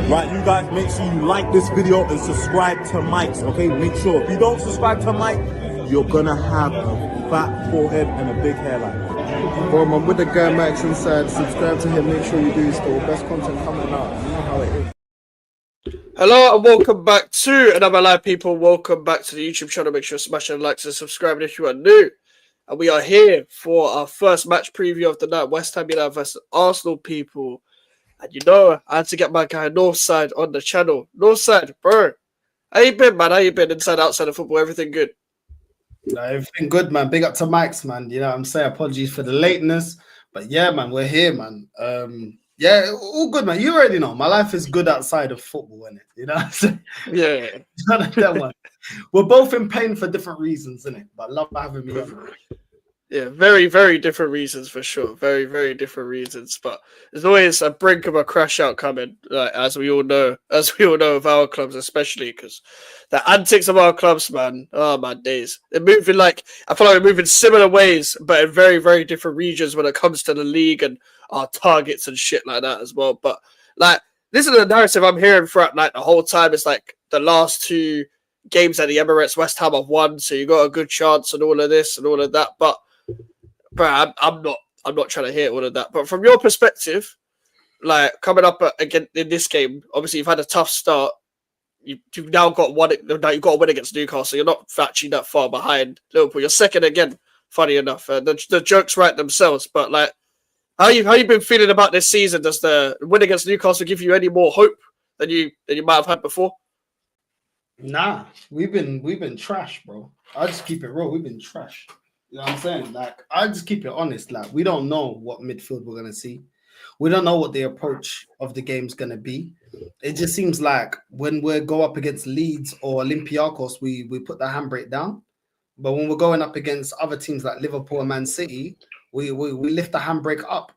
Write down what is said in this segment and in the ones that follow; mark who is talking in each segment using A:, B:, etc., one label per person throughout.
A: Right, you guys, make sure you like this video and subscribe to Mikez, okay? Make sure. If you don't subscribe to Mikez, you're gonna have a fat forehead and a big hairline.
B: Bro, man, with the guy Mikez inside, subscribe to him, make sure you do still. Best content coming out. You know how it is.
C: Hello and welcome back to another live, people. Welcome back to the YouTube channel. Make sure to smash the likes and subscribe if you are new. And we are here for our first match preview of the night, West Ham United versus Arsenal, people. And you know, I had to get my guy Northside on the channel. Northside, bro, how you been, man? How you been inside, outside of football? Everything good?
B: Everything good, man. Big up to Mikez, man. You know what I'm saying? Apologies for the lateness. But yeah, man, we're here, man. Yeah, all good, man. You already know my life is good outside of football, innit? You know what I'm saying?
C: Yeah.
B: That one. We're both in pain for different reasons, innit? But love having me on.
C: Yeah, very, very different reasons for sure. Very, very different reasons. But there's always a brink of a crash out coming, like, as we all know of our clubs, especially because the antics of our clubs, man. Oh my days. They're moving I feel like we're moving similar ways, but in very, very different regions when it comes to the league and our targets and shit like that as well. But like this is the narrative I'm hearing throughout the whole time. It's like the last two games at the Emirates, West Ham have won, so you got a good chance and all of this and all of that. But bro, I'm not trying to hear all of that. But from your perspective, like coming up again in this game, obviously you've had a tough start. You've now got one. Now you've got to win against Newcastle. You're not actually that far behind Liverpool. You're second again. Funny enough, the jokes write themselves. But like, how you been feeling about this season? Does the win against Newcastle give you any more hope than you might have had before?
B: Nah, we've been trash, bro. I'll just keep it real. We've been trash. You know what I'm saying? Like, I just keep it honest. Like, we don't know what midfield we're gonna see. We don't know what the approach of the game's gonna be. It just seems like when we go up against Leeds or Olympiacos, we put the handbrake down. But when we're going up against other teams like Liverpool and Man City, we lift the handbrake up.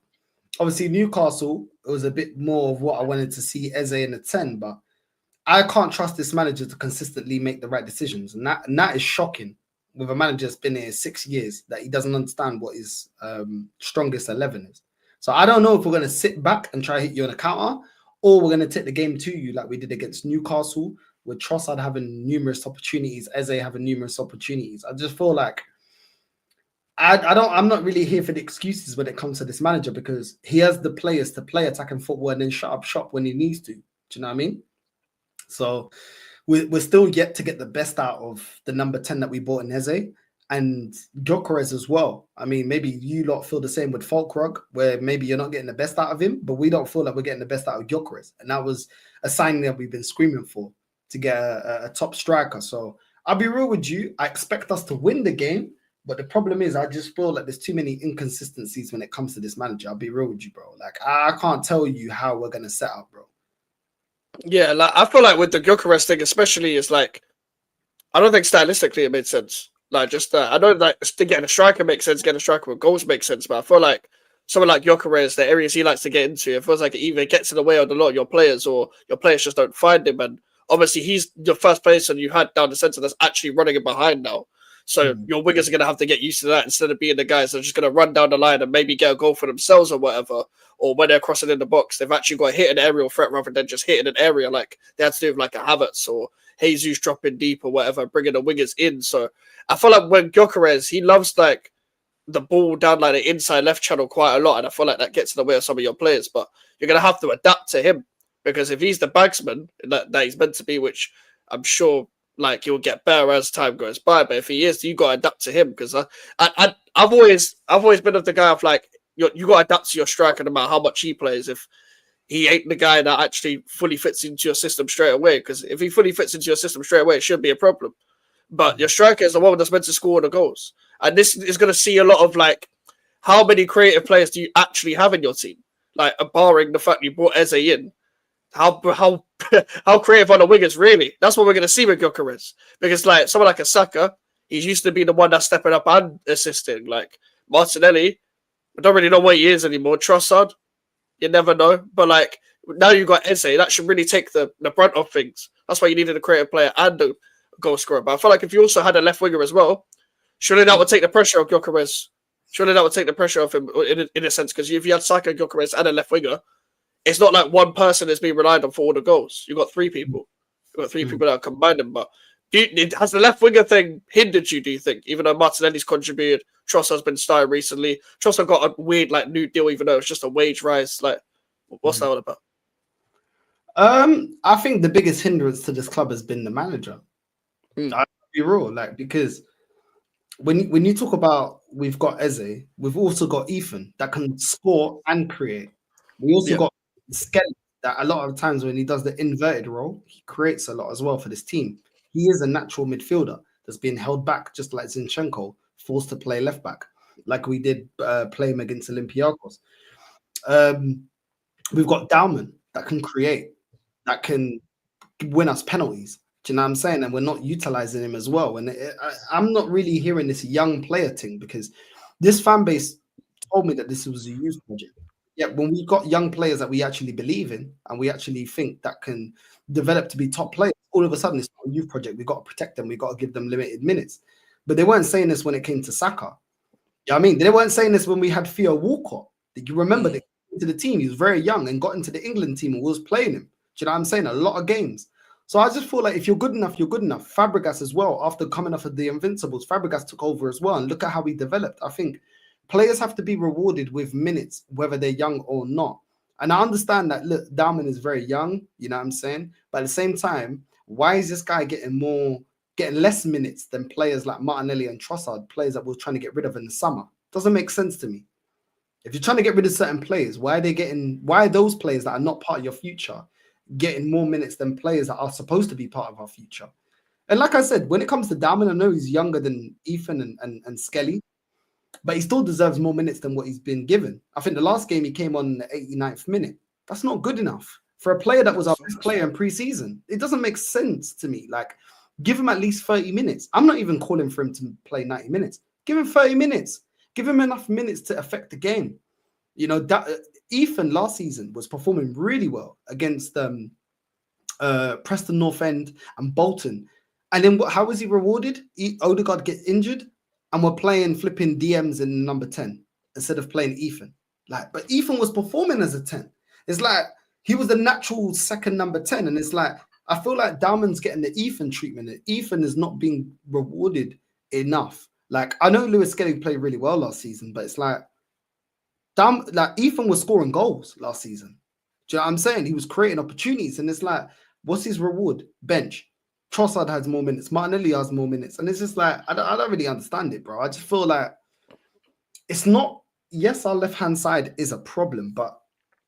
B: Obviously, Newcastle, it was a bit more of what I wanted to see Eze in a 10, but I can't trust this manager to consistently make the right decisions. And that is shocking with a manager that's been here 6 years, that he doesn't understand what his strongest 11 is. So I don't know if we're going to sit back and try to hit you on a counter, or we're going to take the game to you like we did against Newcastle, with Trossard having numerous opportunities, Eze having numerous opportunities. I just feel like I'm not really here for the excuses when it comes to this manager, because he has the players to play attacking football and then shut up shop when he needs to. Do you know what I mean? So we're still yet to get the best out of the number 10 that we bought in Eze and Gyökeres as well. I mean, maybe you lot feel the same with Falkrug, where maybe you're not getting the best out of him, but we don't feel like we're getting the best out of Gyökeres. And that was a sign that we've been screaming for, to get a top striker. So I'll be real with you. I expect us to win the game, but the problem is I just feel like there's too many inconsistencies when it comes to this manager. I'll be real with you, bro. Like, I can't tell you how we're going to set up, bro.
C: Yeah, like I feel like with the Gyökeres thing, especially, is like I don't think stylistically it made sense. Like, just I know like getting a striker makes sense, getting a striker with goals makes sense, but I feel like someone like Gyökeres, the areas he likes to get into, it feels like it either gets in the way of a lot of your players, or your players just don't find him. And obviously, he's your first person you had down the centre that's actually running it behind now. So your wingers are going to have to get used to that, instead of being the guys that are just going to run down the line and maybe get a goal for themselves or whatever. Or when they're crossing in the box, they've actually got to hit an aerial threat rather than just hitting an area like they had to do with like a Havertz or Jesus dropping deep or whatever, bringing the wingers in. So I feel like when Gyökeres, he loves like the ball down like the inside left channel quite a lot, and I feel like that gets in the way of some of your players. But you're going to have to adapt to him, because if he's the bagsman that he's meant to be, which I'm sure like he'll get better as time goes by, but if he is, you got to adapt to him. Because I've always been of the guy of like, you got to adapt to your striker no matter how much he plays. If he ain't the guy that actually fully fits into your system straight away, because if he fully fits into your system straight away, it should be a problem. But your striker is the one that's meant to score the goals, and this is going to see a lot of like, how many creative players do you actually have in your team? Like, barring the fact you brought Eze in, how creative are the wingers really? That's what we're going to see with Gyökeres, because like someone like a Saka, he's used to be the one that's stepping up and assisting. Like Martinelli, I don't really know what he is anymore. Trossard, you never know. But like now you got Eze, that should really take the brunt of things. That's why you needed a creative player and a goal scorer. But I feel like if you also had a left winger as well, surely that would take the pressure off Gyökeres. Surely that would take the pressure off him in a sense, because if you had Saka, Gyökeres, and a left winger, it's not like one person is being relied on for all the goals. You got three people. You got three people that are combining. But has the left winger thing hindered you? Do you think, even though Martinelli's contributed, Trossard's been starting recently. Trossard got a weird like new deal, even though it's just a wage rise. Like, what's that all about?
B: I think the biggest hindrance to this club has been the manager. I'll be real, like, because when you talk about we've got Eze, we've also got Ethan that can score and create. We also got Skelly that a lot of times when he does the inverted role, he creates a lot as well for this team. He is a natural midfielder that's been held back, just like Zinchenko, forced to play left back, like we did play him against Olympiacos. We've got Dowman that can create, that can win us penalties. Do you know what I'm saying? And we're not utilizing him as well. And I'm not really hearing this young player thing, because this fan base told me that this was a youth project. Yeah, when we got young players that we actually believe in and we actually think that can develop to be top players, all of a sudden it's not a youth project. We've got to protect them. We've got to give them limited minutes. But they weren't saying this when it came to Saka. You know what I mean? They weren't saying this when we had Theo Walcott. Did you remember that into the team? He was very young and got into the England team and was playing him. Do you know what I'm saying? A lot of games. So I just feel like if you're good enough, you're good enough. Fabregas as well, after coming off of the Invincibles, Fabregas took over as well. And look at how he developed. I think players have to be rewarded with minutes, whether they're young or not. And I understand that, look, Dalman is very young, you know what I'm saying? But at the same time, why is this guy getting less minutes than players like Martinelli and Trossard, players that we're trying to get rid of in the summer? Doesn't make sense to me. If you're trying to get rid of certain players, why are those players that are not part of your future getting more minutes than players that are supposed to be part of our future? And like I said, when it comes to Dalman, I know he's younger than Ethan and Skelly, but he still deserves more minutes than what he's been given. I think the last game he came on in the 89th minute. That's not good enough for a player that was our best player in pre-season. It doesn't make sense to me. Like, give him at least 30 minutes. I'm not even calling for him to play 90 minutes. Give him 30 minutes. Give him enough minutes to affect the game. You know, Ethan last season was performing really well against Preston North End and Bolton. And then how was he rewarded? Odegaard gets injured and we're playing flipping DMs in number 10 instead of playing Ethan. Like, but Ethan was performing as a 10. It's like he was the natural second number 10. And it's like, I feel like Dalman's getting the Ethan treatment. Ethan is not being rewarded enough. Like, I know Lewis Skelly played really well last season, but it's like Ethan was scoring goals last season. Do you know what I'm saying? He was creating opportunities, and it's like, what's his reward? Bench. Trossard has more minutes. Martinelli has more minutes, and it's just like I don't really understand it, bro. I just feel like it's not. Yes, our left hand side is a problem, but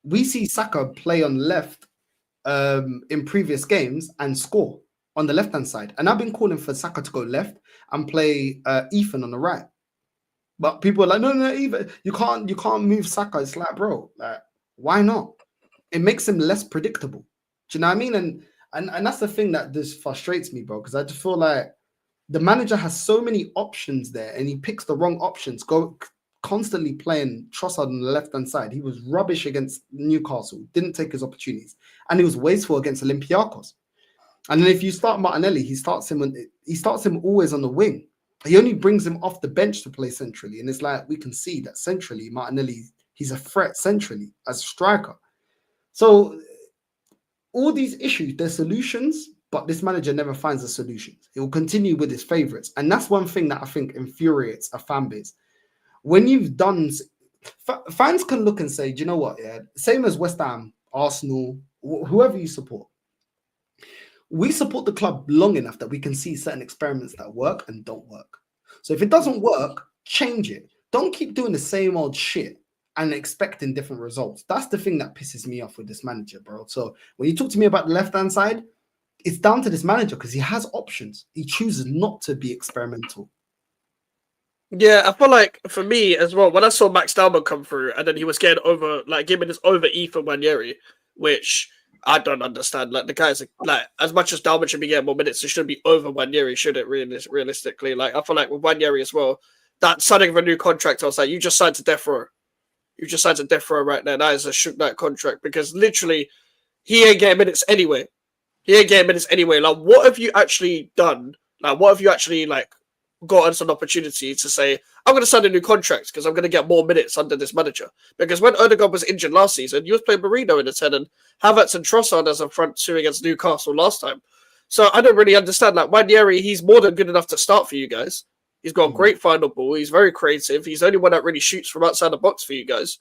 B: we see Saka play on left in previous games and score on the left hand side, and I've been calling for Saka to go left and play Ethan on the right. But people are like, no, even you can't move Saka. It's like, bro, like, why not? It makes him less predictable. Do you know what I mean? And that's the thing that just frustrates me, bro, because I just feel like the manager has so many options there and he picks the wrong options, constantly playing Trossard on the left-hand side. He was rubbish against Newcastle, didn't take his opportunities, and he was wasteful against Olympiacos. And then if you start Martinelli, he starts him always on the wing. He only brings him off the bench to play centrally. And it's like, we can see that centrally, Martinelli, he's a threat centrally as a striker. So all these issues, they're solutions, but this manager never finds the solutions. He will continue with his favorites. And that's one thing that I think infuriates a fan base. When you've done, fans can look and say, do you know what? Yeah, same as West Ham, Arsenal, whoever you support. We support the club long enough that we can see certain experiments that work and don't work. So if it doesn't work, change it. Don't keep doing the same old shit and expecting different results. That's the thing that pisses me off with this manager, bro. So when you talk to me about the left-hand side, it's down to this manager because he has options. He chooses not to be experimental.
C: Yeah, I feel like for me as well, when I saw Max Dalman come through and then he was getting over, like giving this over Ethan Wanyeri, which I don't understand. Like, the guys, like, as much as Dalman should be getting more minutes, it should be over Wanyeri, should it, realistically? Like, I feel like with Wanyeri as well, that signing of a new contract, I was like, you just signed to death row. You just signed to death row right now. That is a shoot night contract because literally, he ain't getting minutes anyway. Like, what have you actually done? Like, what have you actually, like, got us an opportunity to say, I'm going to sign a new contract because I'm going to get more minutes under this manager. Because when Odegaard was injured last season, you was playing Marino in the 10 and Havertz and Trossard as a front two against Newcastle last time. So I don't really understand. Like, Ranieri, he's more than good enough to start for you guys. He's got a great final ball. He's very creative. He's the only one that really shoots from outside the box for you guys.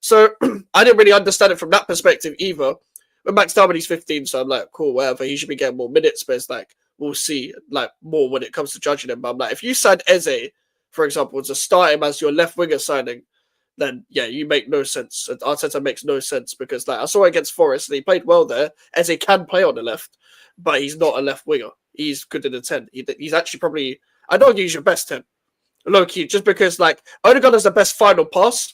C: So I didn't really understand it from that perspective either. When Max Darmony's 15, so I'm like, cool, whatever. He should be getting more minutes, but it's like, we'll see, like, more when it comes to judging him. But I'm like, if you signed Eze, for example, to start him as your left winger signing, then yeah, you make no sense. Arteta makes no sense because, like, I saw against Forest and he played well there. Eze can play on the left, but he's not a left winger. He's good in the 10. He's actually probably, I don't think he's your best 10. Low key, just because, like, Odegaard has the best final pass,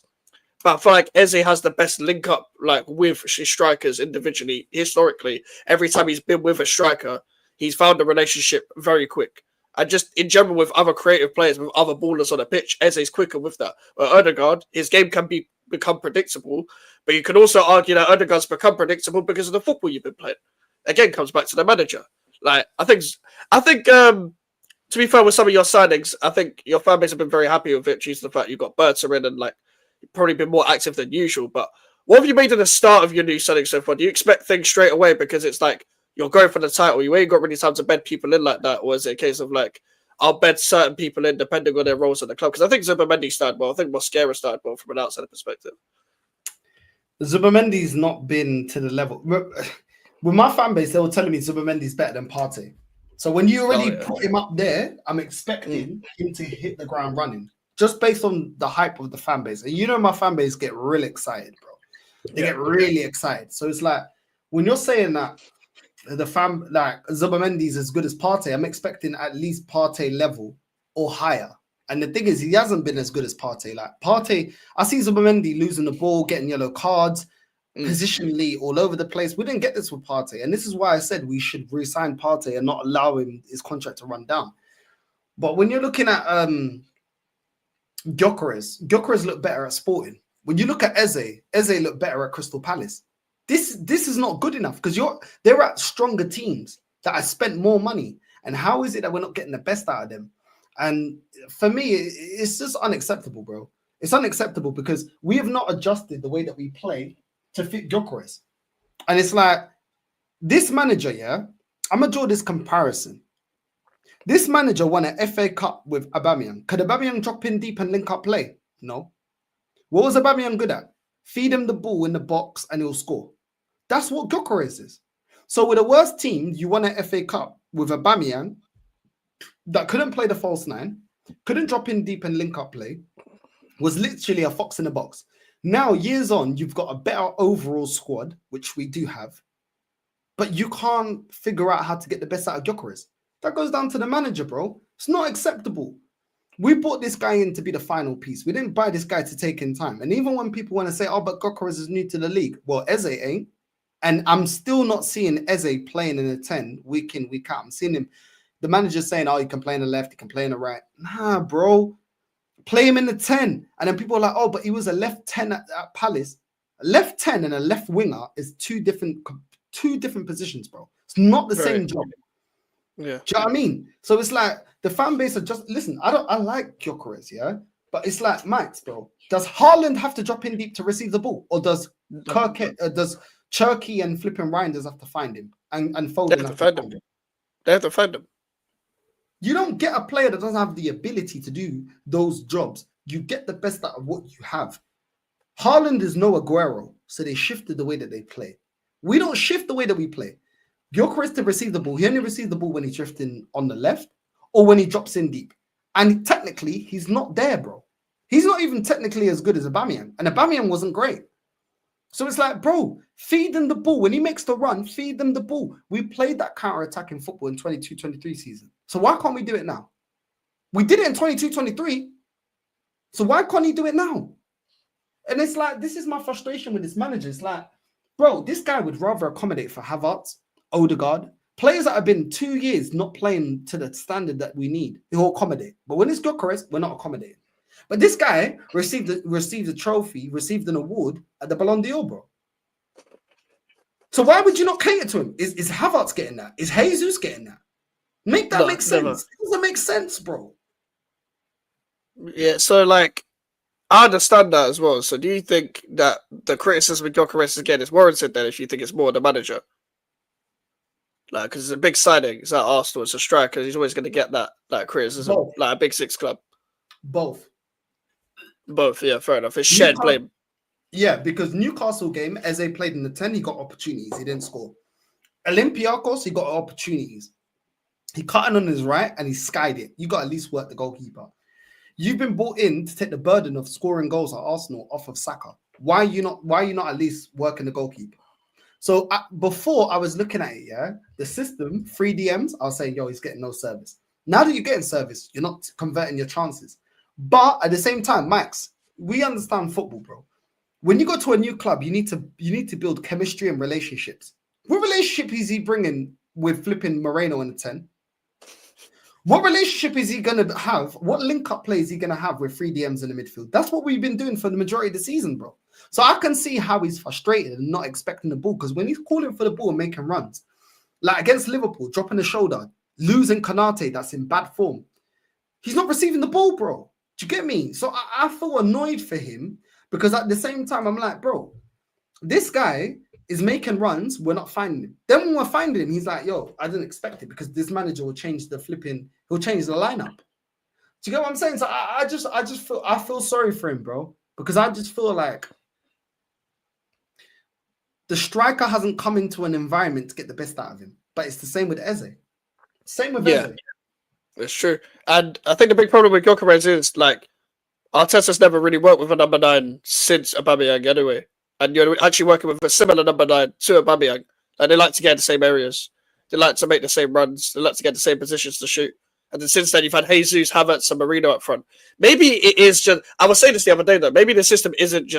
C: but I feel like Eze has the best link up, like, with his strikers individually. Historically, every time he's been with a striker, he's found a relationship very quick. And just in general with other creative players, with other ballers on the pitch, Eze's quicker with that. But Odegaard, his game can become predictable, but you can also argue that Odegaard's become predictable because of the football you've been playing. Again, comes back to the manager. Like, I think to be fair with some of your signings, I think your fan base have been very happy with it due to the fact you've got Berta in and, like, probably been more active than usual. But what have you made at the start of your new signing so far? Do you expect things straight away because it's like you're going for the title? You ain't got really time to bed people in like that, or is it a case of like I'll bed certain people in depending on their roles in the club? Because I think Zubimendi started well. I think Mosquera started well from an outsider perspective.
B: Zubimendi's not been to the level. With my fan base, they were telling me Zubimendi's better than Partey. So when you already put him up there, I'm expecting him to hit the ground running. Just based on the hype of the fan base. And you know my fan base get really excited, bro. They get really excited. So it's like, when you're saying that the fan, like, Zubimendi's as good as Partey, I'm expecting at least Partey level or higher. And the thing is, he hasn't been as good as Partey. Like, Partey, I see Zubimendi losing the ball, getting yellow cards, positionally all over the place. We didn't get this with Partey. And this is why I said we should re-sign Partey and not allow him his contract to run down. But when you're looking at Gyökeres looked better at Sporting. When you look at Eze looked better at Crystal Palace. This is not good enough because they're at stronger teams that have spent more money. And how is it that we're not getting the best out of them? And for me, it's just unacceptable, bro. It's unacceptable because we have not adjusted the way that we play to fit Gyökeres. And it's like, this manager, I'm going to draw this comparison. This manager won an FA Cup with Aubameyang. Could Aubameyang drop in deep and link up play? No. What was Aubameyang good at? Feed him the ball in the box and he'll score. That's what Gyökeres is. So with the worst team, you won an FA Cup with Aubameyang that couldn't play the false nine, couldn't drop in deep and link up play, was literally a fox in the box. Now, years on, you've got a better overall squad, which we do have, but you can't figure out how to get the best out of Gyökeres. That goes down to the manager, bro. It's not acceptable. We brought this guy in to be the final piece. We didn't buy this guy to take in time. And even when people want to say, oh, but Gyökeres is new to the league. Well, Eze ain't. And I'm still not seeing Eze playing in a 10 week in, week out. I'm seeing him. The manager's saying, oh, he can play in the left, he can play in the right. Nah, bro. Play him in the 10. And then people are like, oh, but he was a left 10 at Palace. A left 10 and a left winger is two different positions, bro. It's not the same job. Yeah. Do you know what I mean? So it's like the fan base are just, listen, I like Gyökeres, but it's like, Mikez, bro. Does Haaland have to drop in deep to receive the ball? Or does Cherky and flipping Reinders have to find him and Foden have to find him?
C: They have to find him.
B: You don't get a player that doesn't have the ability to do those jobs. You get the best out of what you have. Haaland is no Aguero, so they shifted the way that they play. We don't shift the way that we play. Gyökeres to receive the ball, he only receives the ball when he's drifting on the left or when he drops in deep. And technically, he's not there, bro. He's not even technically as good as Aubameyang. And Aubameyang wasn't great. So it's like, bro, feed them the ball. When he makes the run, feed them the ball. We played that counter-attacking football in 22-23 season. So why can't we do it now? We did it in 22-23. So why can't he do it now? And it's like, this is my frustration with this manager. It's like, bro, this guy would rather accommodate for Havertz, Odegaard, players that have been 2 years not playing to the standard that we need. He'll accommodate. But when it's Gyökeres, we're not accommodating. But this guy received a trophy, received an award at the Ballon d'Or, bro. So why would you not cater to him? Is Havertz getting that? Is Jesus getting that? Make sense. It doesn't make sense, bro.
C: Yeah, so like I understand that as well. So do you think that the criticism of Gyökeres again is warranted then if you think it's more the manager? Like, because it's a big signing. It's at Arsenal. It's a striker. He's always going to get that criticism.
B: Both,
C: Like a big six club.
B: both.
C: Both, yeah, fair enough. It's shared
B: Newcastle,
C: blame.
B: yeah, because Newcastle game, Eze played in the 10, he got opportunities, he didn't score. Olympiacos, he got opportunities. He cut in on his right and he skied it. You got to at least work the goalkeeper. You've been brought in to take the burden of scoring goals at Arsenal off of Saka. Why are you not at least working the goalkeeper? So before I was looking at it, yeah, the system, 3 DMs, I was saying, yo, he's getting no service. Now that you're getting service, you're not converting your chances. But at the same time, Max, we understand football, bro. When you go to a new club, you need to build chemistry and relationships. What relationship is he bringing with flipping Moreno in the 10? What relationship is he going to have? What link-up play is he going to have with 3 DMs in the midfield? That's what we've been doing for the majority of the season, bro. So I can see how he's frustrated and not expecting the ball, because when he's calling for the ball and making runs, like against Liverpool, dropping the shoulder, losing Konate that's in bad form, he's not receiving the ball, bro. Do you get me? So I feel annoyed for him, because at the same time, I'm like, bro, this guy is making runs, we're not finding him. Then when we're finding him, he's like, yo, I didn't expect it, because this manager will change the lineup. Do you get what I'm saying? So I feel sorry for him, bro, because I just feel like the striker hasn't come into an environment to get the best out of him. But it's the same with Eze. Eze.
C: It's true. And I think the big problem with Gyökeres is like Arteta's never really worked with a number 9 since Aubameyang anyway. And you're actually working with a similar number 9 to Aubameyang. And they like to get in the same areas. They like to make the same runs. They like to get the same positions to shoot. And then since then, you've had Jesus, Havertz, and Marino up front. Maybe it is just... I was saying this the other day, though. Maybe the system isn't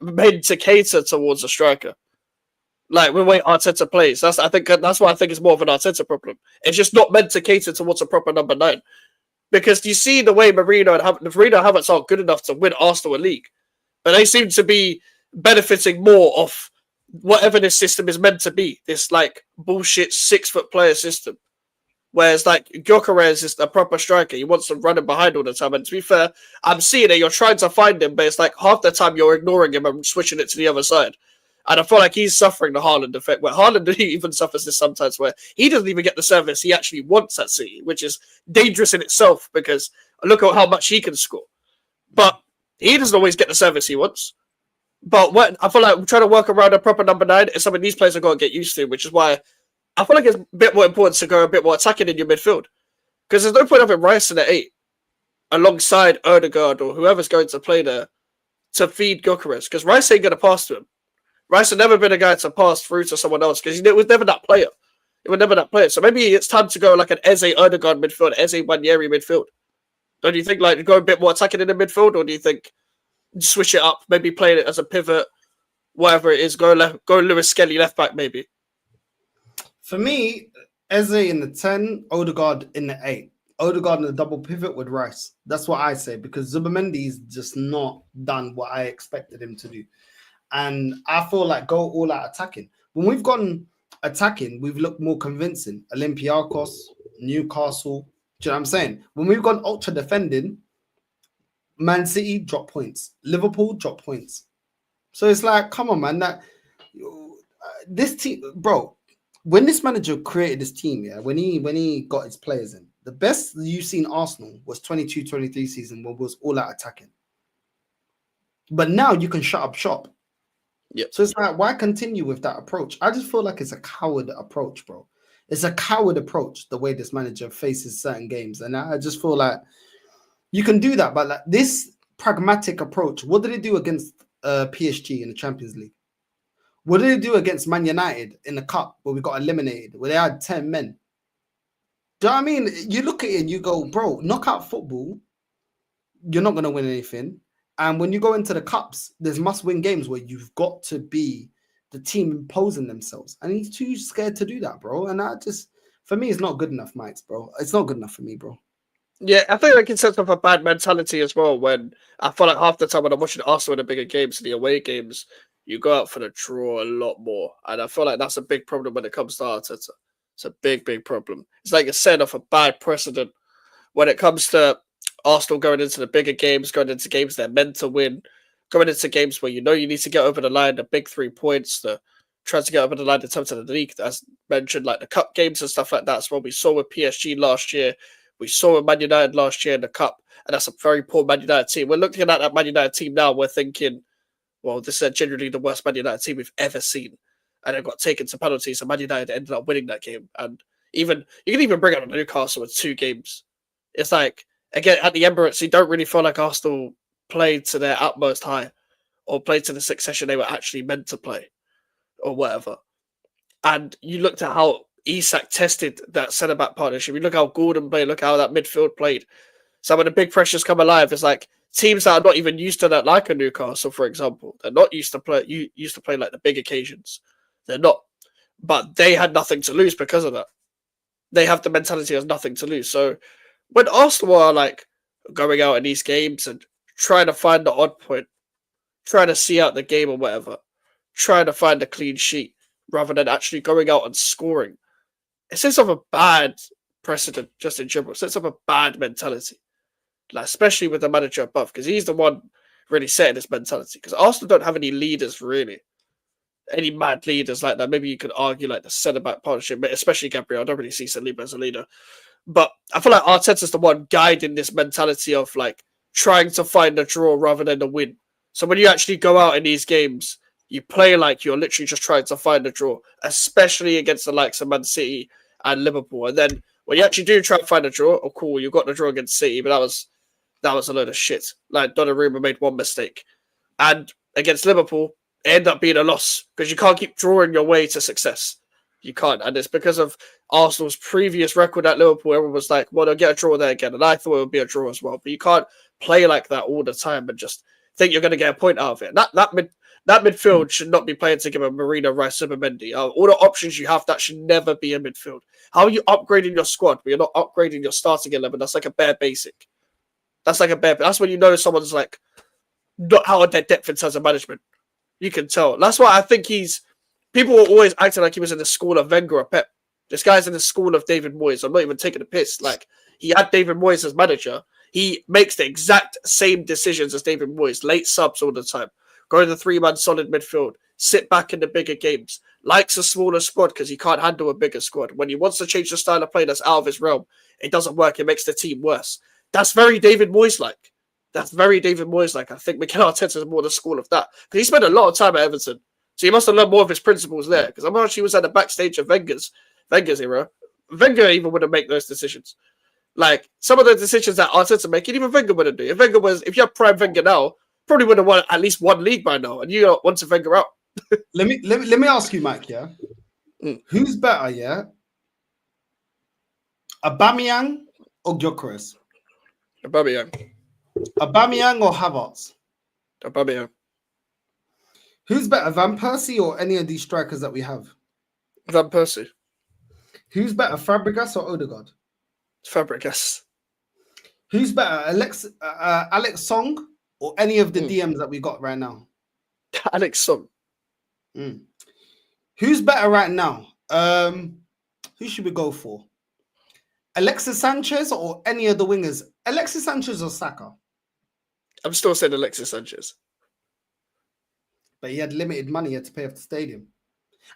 C: meant to cater towards a striker. Like, the way Arteta plays. That's why I think it's more of an Arteta problem. It's just not meant to cater towards a proper number 9. Because you see the way Marino and Havertz aren't good enough to win Arsenal a league. But they seem to be benefiting more of whatever this system is meant to be. This, like, bullshit 6-foot player system. Whereas, like, Gyökeres is a proper striker. He wants to run him behind all the time. And to be fair, I'm seeing it. You're trying to find him, but it's like half the time you're ignoring him and switching it to the other side. And I feel like he's suffering the Haaland effect, where Haaland even suffers this sometimes, where he doesn't even get the service he actually wants at City, which is dangerous in itself, because look at how much he can score. But he doesn't always get the service he wants. But what I feel like trying to work around a proper number 9 is something these players are going to get used to, which is why I feel like it's a bit more important to go a bit more attacking in your midfield. Because there's no point having Rice in the 8 alongside Odegaard or whoever's going to play there to feed Gyökeres, because Rice ain't going to pass to him. Rice had never been a guy to pass through to someone else, because he was never that player. He was never that player. So maybe it's time to go like an Eze Odegaard midfield, Eze Wanyeri midfield. Don't you think, like, go a bit more attacking in the midfield, or do you think switch it up, maybe play it as a pivot, whatever it is, go Lewis Skelly left back maybe?
B: For me, Eze in the 10, Odegaard in the 8. Odegaard in the double pivot with Rice. That's what I say, because Zubimendi's just not done what I expected him to do. And I feel like go all out attacking. When we've gone attacking, we've looked more convincing. Olympiacos, Newcastle. Do you know what I'm saying? When we've gone ultra defending, Man City drop points. Liverpool drop points. So it's like, come on, man. This team, bro, when this manager created this team, yeah, when he got his players in, the best you've seen Arsenal was 22-23 season, when it was all out attacking. But now you can shut up shop.
C: Yeah.
B: So it's like, why continue with that approach? I just feel like it's a coward approach, bro. It's a coward approach, the way this manager faces certain games. And I just feel like you can do that, but like this pragmatic approach, what did it do against PSG in the Champions League? What did it do against Man United in the Cup, where we got eliminated, where they had 10 men? Do you know what I mean? You look at it and you go, bro, knockout football, you're not going to win anything. And when you go into the cups, there's must-win games where you've got to be the team imposing themselves. And he's too scared to do that, bro. And for me, it's not good enough, Mikes, bro. It's not good enough for me, bro.
C: Yeah, I think that can set up a bad mentality as well, when I feel like half the time when I'm watching Arsenal in the bigger games, the away games, you go out for the draw a lot more. And I feel like that's a big problem when it comes to Arteta. It's a big, big problem. It's like you're setting off a bad precedent when it comes to Arsenal going into the bigger games, going into games they're meant to win, going into games where you know you need to get over the line, the big 3 points, trying to get over the line in terms of the league, as mentioned, like the cup games and stuff like that. That's what we saw with PSG last year. We saw with Man United last year in the cup, and that's a very poor Man United team. We're looking at that Man United team now, we're thinking, well, this is generally the worst Man United team we've ever seen. And it got taken to penalties, and Man United ended up winning that game. And even you can even bring up Newcastle with 2 games. It's like, again, at the Emirates, you don't really feel like Arsenal played to their utmost high or played to the succession they were actually meant to play or whatever. And you looked at how Isak tested that centre-back partnership. You look how Gordon played, look how that midfield played. So when the big pressures come alive, it's like teams that are not even used to that, like a Newcastle, for example. They're not used to play like the big occasions. They're not. But they had nothing to lose because of that. They have the mentality of nothing to lose. So when Arsenal are like going out in these games and trying to find the odd point, trying to see out the game or whatever, trying to find a clean sheet rather than actually going out and scoring, it sets up a bad precedent just in general. It sets up a bad mentality, like especially with the manager above, because he's the one really setting this mentality. Because Arsenal don't have any leaders really. Any mad leaders like that. Maybe you could argue like the centre-back partnership, but especially Gabriel. I don't really see Saliba as a leader. But I feel like Arteta's the one guiding this mentality of like trying to find a draw rather than a win. So when you actually go out in these games, you play like you're literally just trying to find a draw, especially against the likes of Man City and Liverpool. And then when you actually do try to find a draw, oh cool, you got the draw against City, but that was a load of shit. Like Donnarumma made one mistake. And against Liverpool, it ended up being a loss because you can't keep drawing your way to success. You can't. And it's because of Arsenal's previous record at Liverpool. Everyone was like, well, they'll get a draw there again. And I thought it would be a draw as well. But you can't play like that all the time and just think you're going to get a point out of it. That midfield should not be playing together Marina, Rice, Zubimendi. All the options you have, that should never be a midfield. How are you upgrading your squad but you're not upgrading your starting 11? That's like a bare basic. That's when you know someone's like not out of their depth in terms of management. You can tell. That's why I think people were always acting like he was in the school of Wenger or Pep. This guy's in the school of David Moyes. I'm not even taking a piss. Like, he had David Moyes as manager. He makes the exact same decisions as David Moyes. Late subs all the time. Go to the 3-man solid midfield. Sit back in the bigger games. Likes a smaller squad because he can't handle a bigger squad. When he wants to change the style of play that's out of his realm, it doesn't work. It makes the team worse. That's very David Moyes-like. I think Mikel Arteta is more the school of that. Because he spent a lot of time at Everton. So he must have learned more of his principles there. Because I'm sure he was at the backstage of Wenger's era. Wenger even wouldn't make those decisions. Like, some of the decisions that Arteta making, even Wenger wouldn't do. If you had prime Wenger now, probably would have won at least one league by now. And you don't want to Wenger out.
B: Let me ask you, Mike, yeah? Who's better, yeah? Aubameyang or Gyökeres? Aubameyang or Havertz?
C: Aubameyang.
B: Who's better, Van Persie or any of these strikers that we have?
C: Van Persie.
B: Who's better, Fabregas or Odegaard?
C: Fabregas.
B: Who's better, Alex Song or any of the DMs that we got right now?
C: Alex Song.
B: Who's better right now? Who should we go for? Alexis Sanchez or any of the wingers? Alexis Sanchez or Saka?
C: I'm still saying Alexis Sanchez.
B: But he had limited money, he had to pay off the stadium.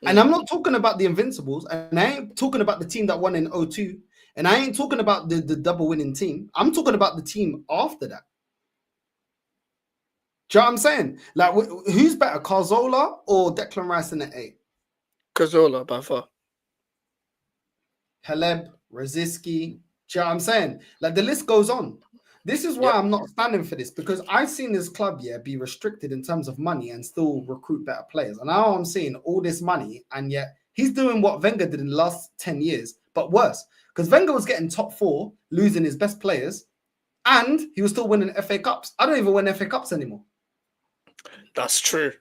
B: And I'm not talking about the Invincibles, and I ain't talking about the team that won in 02, and I ain't talking about the double winning team. I'm talking about the team after that. Do you know what I'm saying? Like, who's better, Cazorla or Declan Rice in the 8?
C: Cazorla, by far.
B: Haleb, Rosicky. Do you know what I'm saying? Like, the list goes on. This is why I'm not standing for this, because I've seen this club be restricted in terms of money and still recruit better players. And now I'm seeing all this money, and yet he's doing what Wenger did in the last 10 years, but worse. Because Wenger was getting top 4, losing his best players, and he was still winning FA Cups. I don't even win FA Cups anymore.
C: That's true.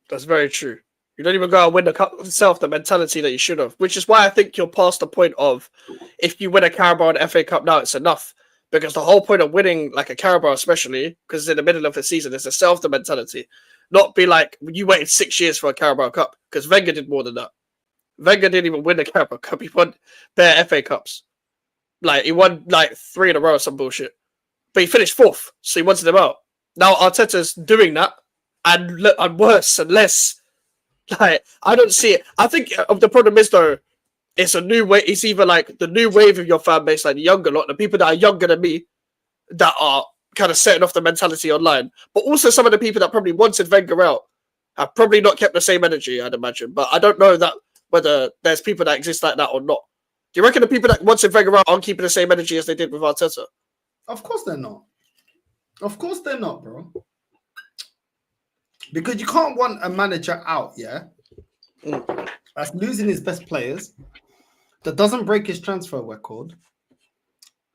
C: That's very true. You don't even go and win the cup yourself, the mentality that you should have, which is why I think you're past the point of if you win a Carabao and FA Cup now, it's enough. Because the whole point of winning, like a Carabao especially, because it's in the middle of the season, is to sell the mentality. Not be like, you waited 6 years for a Carabao Cup, because Wenger did more than that. Wenger didn't even win the Carabao Cup. He won bare FA Cups. Like, he won like 3 in a row or some bullshit. but he finished 4th, so he wanted him out. Now Arteta's doing that, and worse and less. Like, I don't see it. I think the problem is though, it's a new way. It's either like the new wave of your fan base, like the younger lot, the people that are younger than me, that are kind of setting off the mentality online, but also some of the people that probably wanted Wenger out have probably not kept the same energy, I'd imagine. But I don't know that whether there's people that exist like that or not. Do you reckon the people that wanted Wenger out aren't keeping the same energy as they did with Arteta?
B: Of course they're not. Of course they're not, bro. Because you can't want a manager out, yeah? That's losing his best players, that doesn't break his transfer record,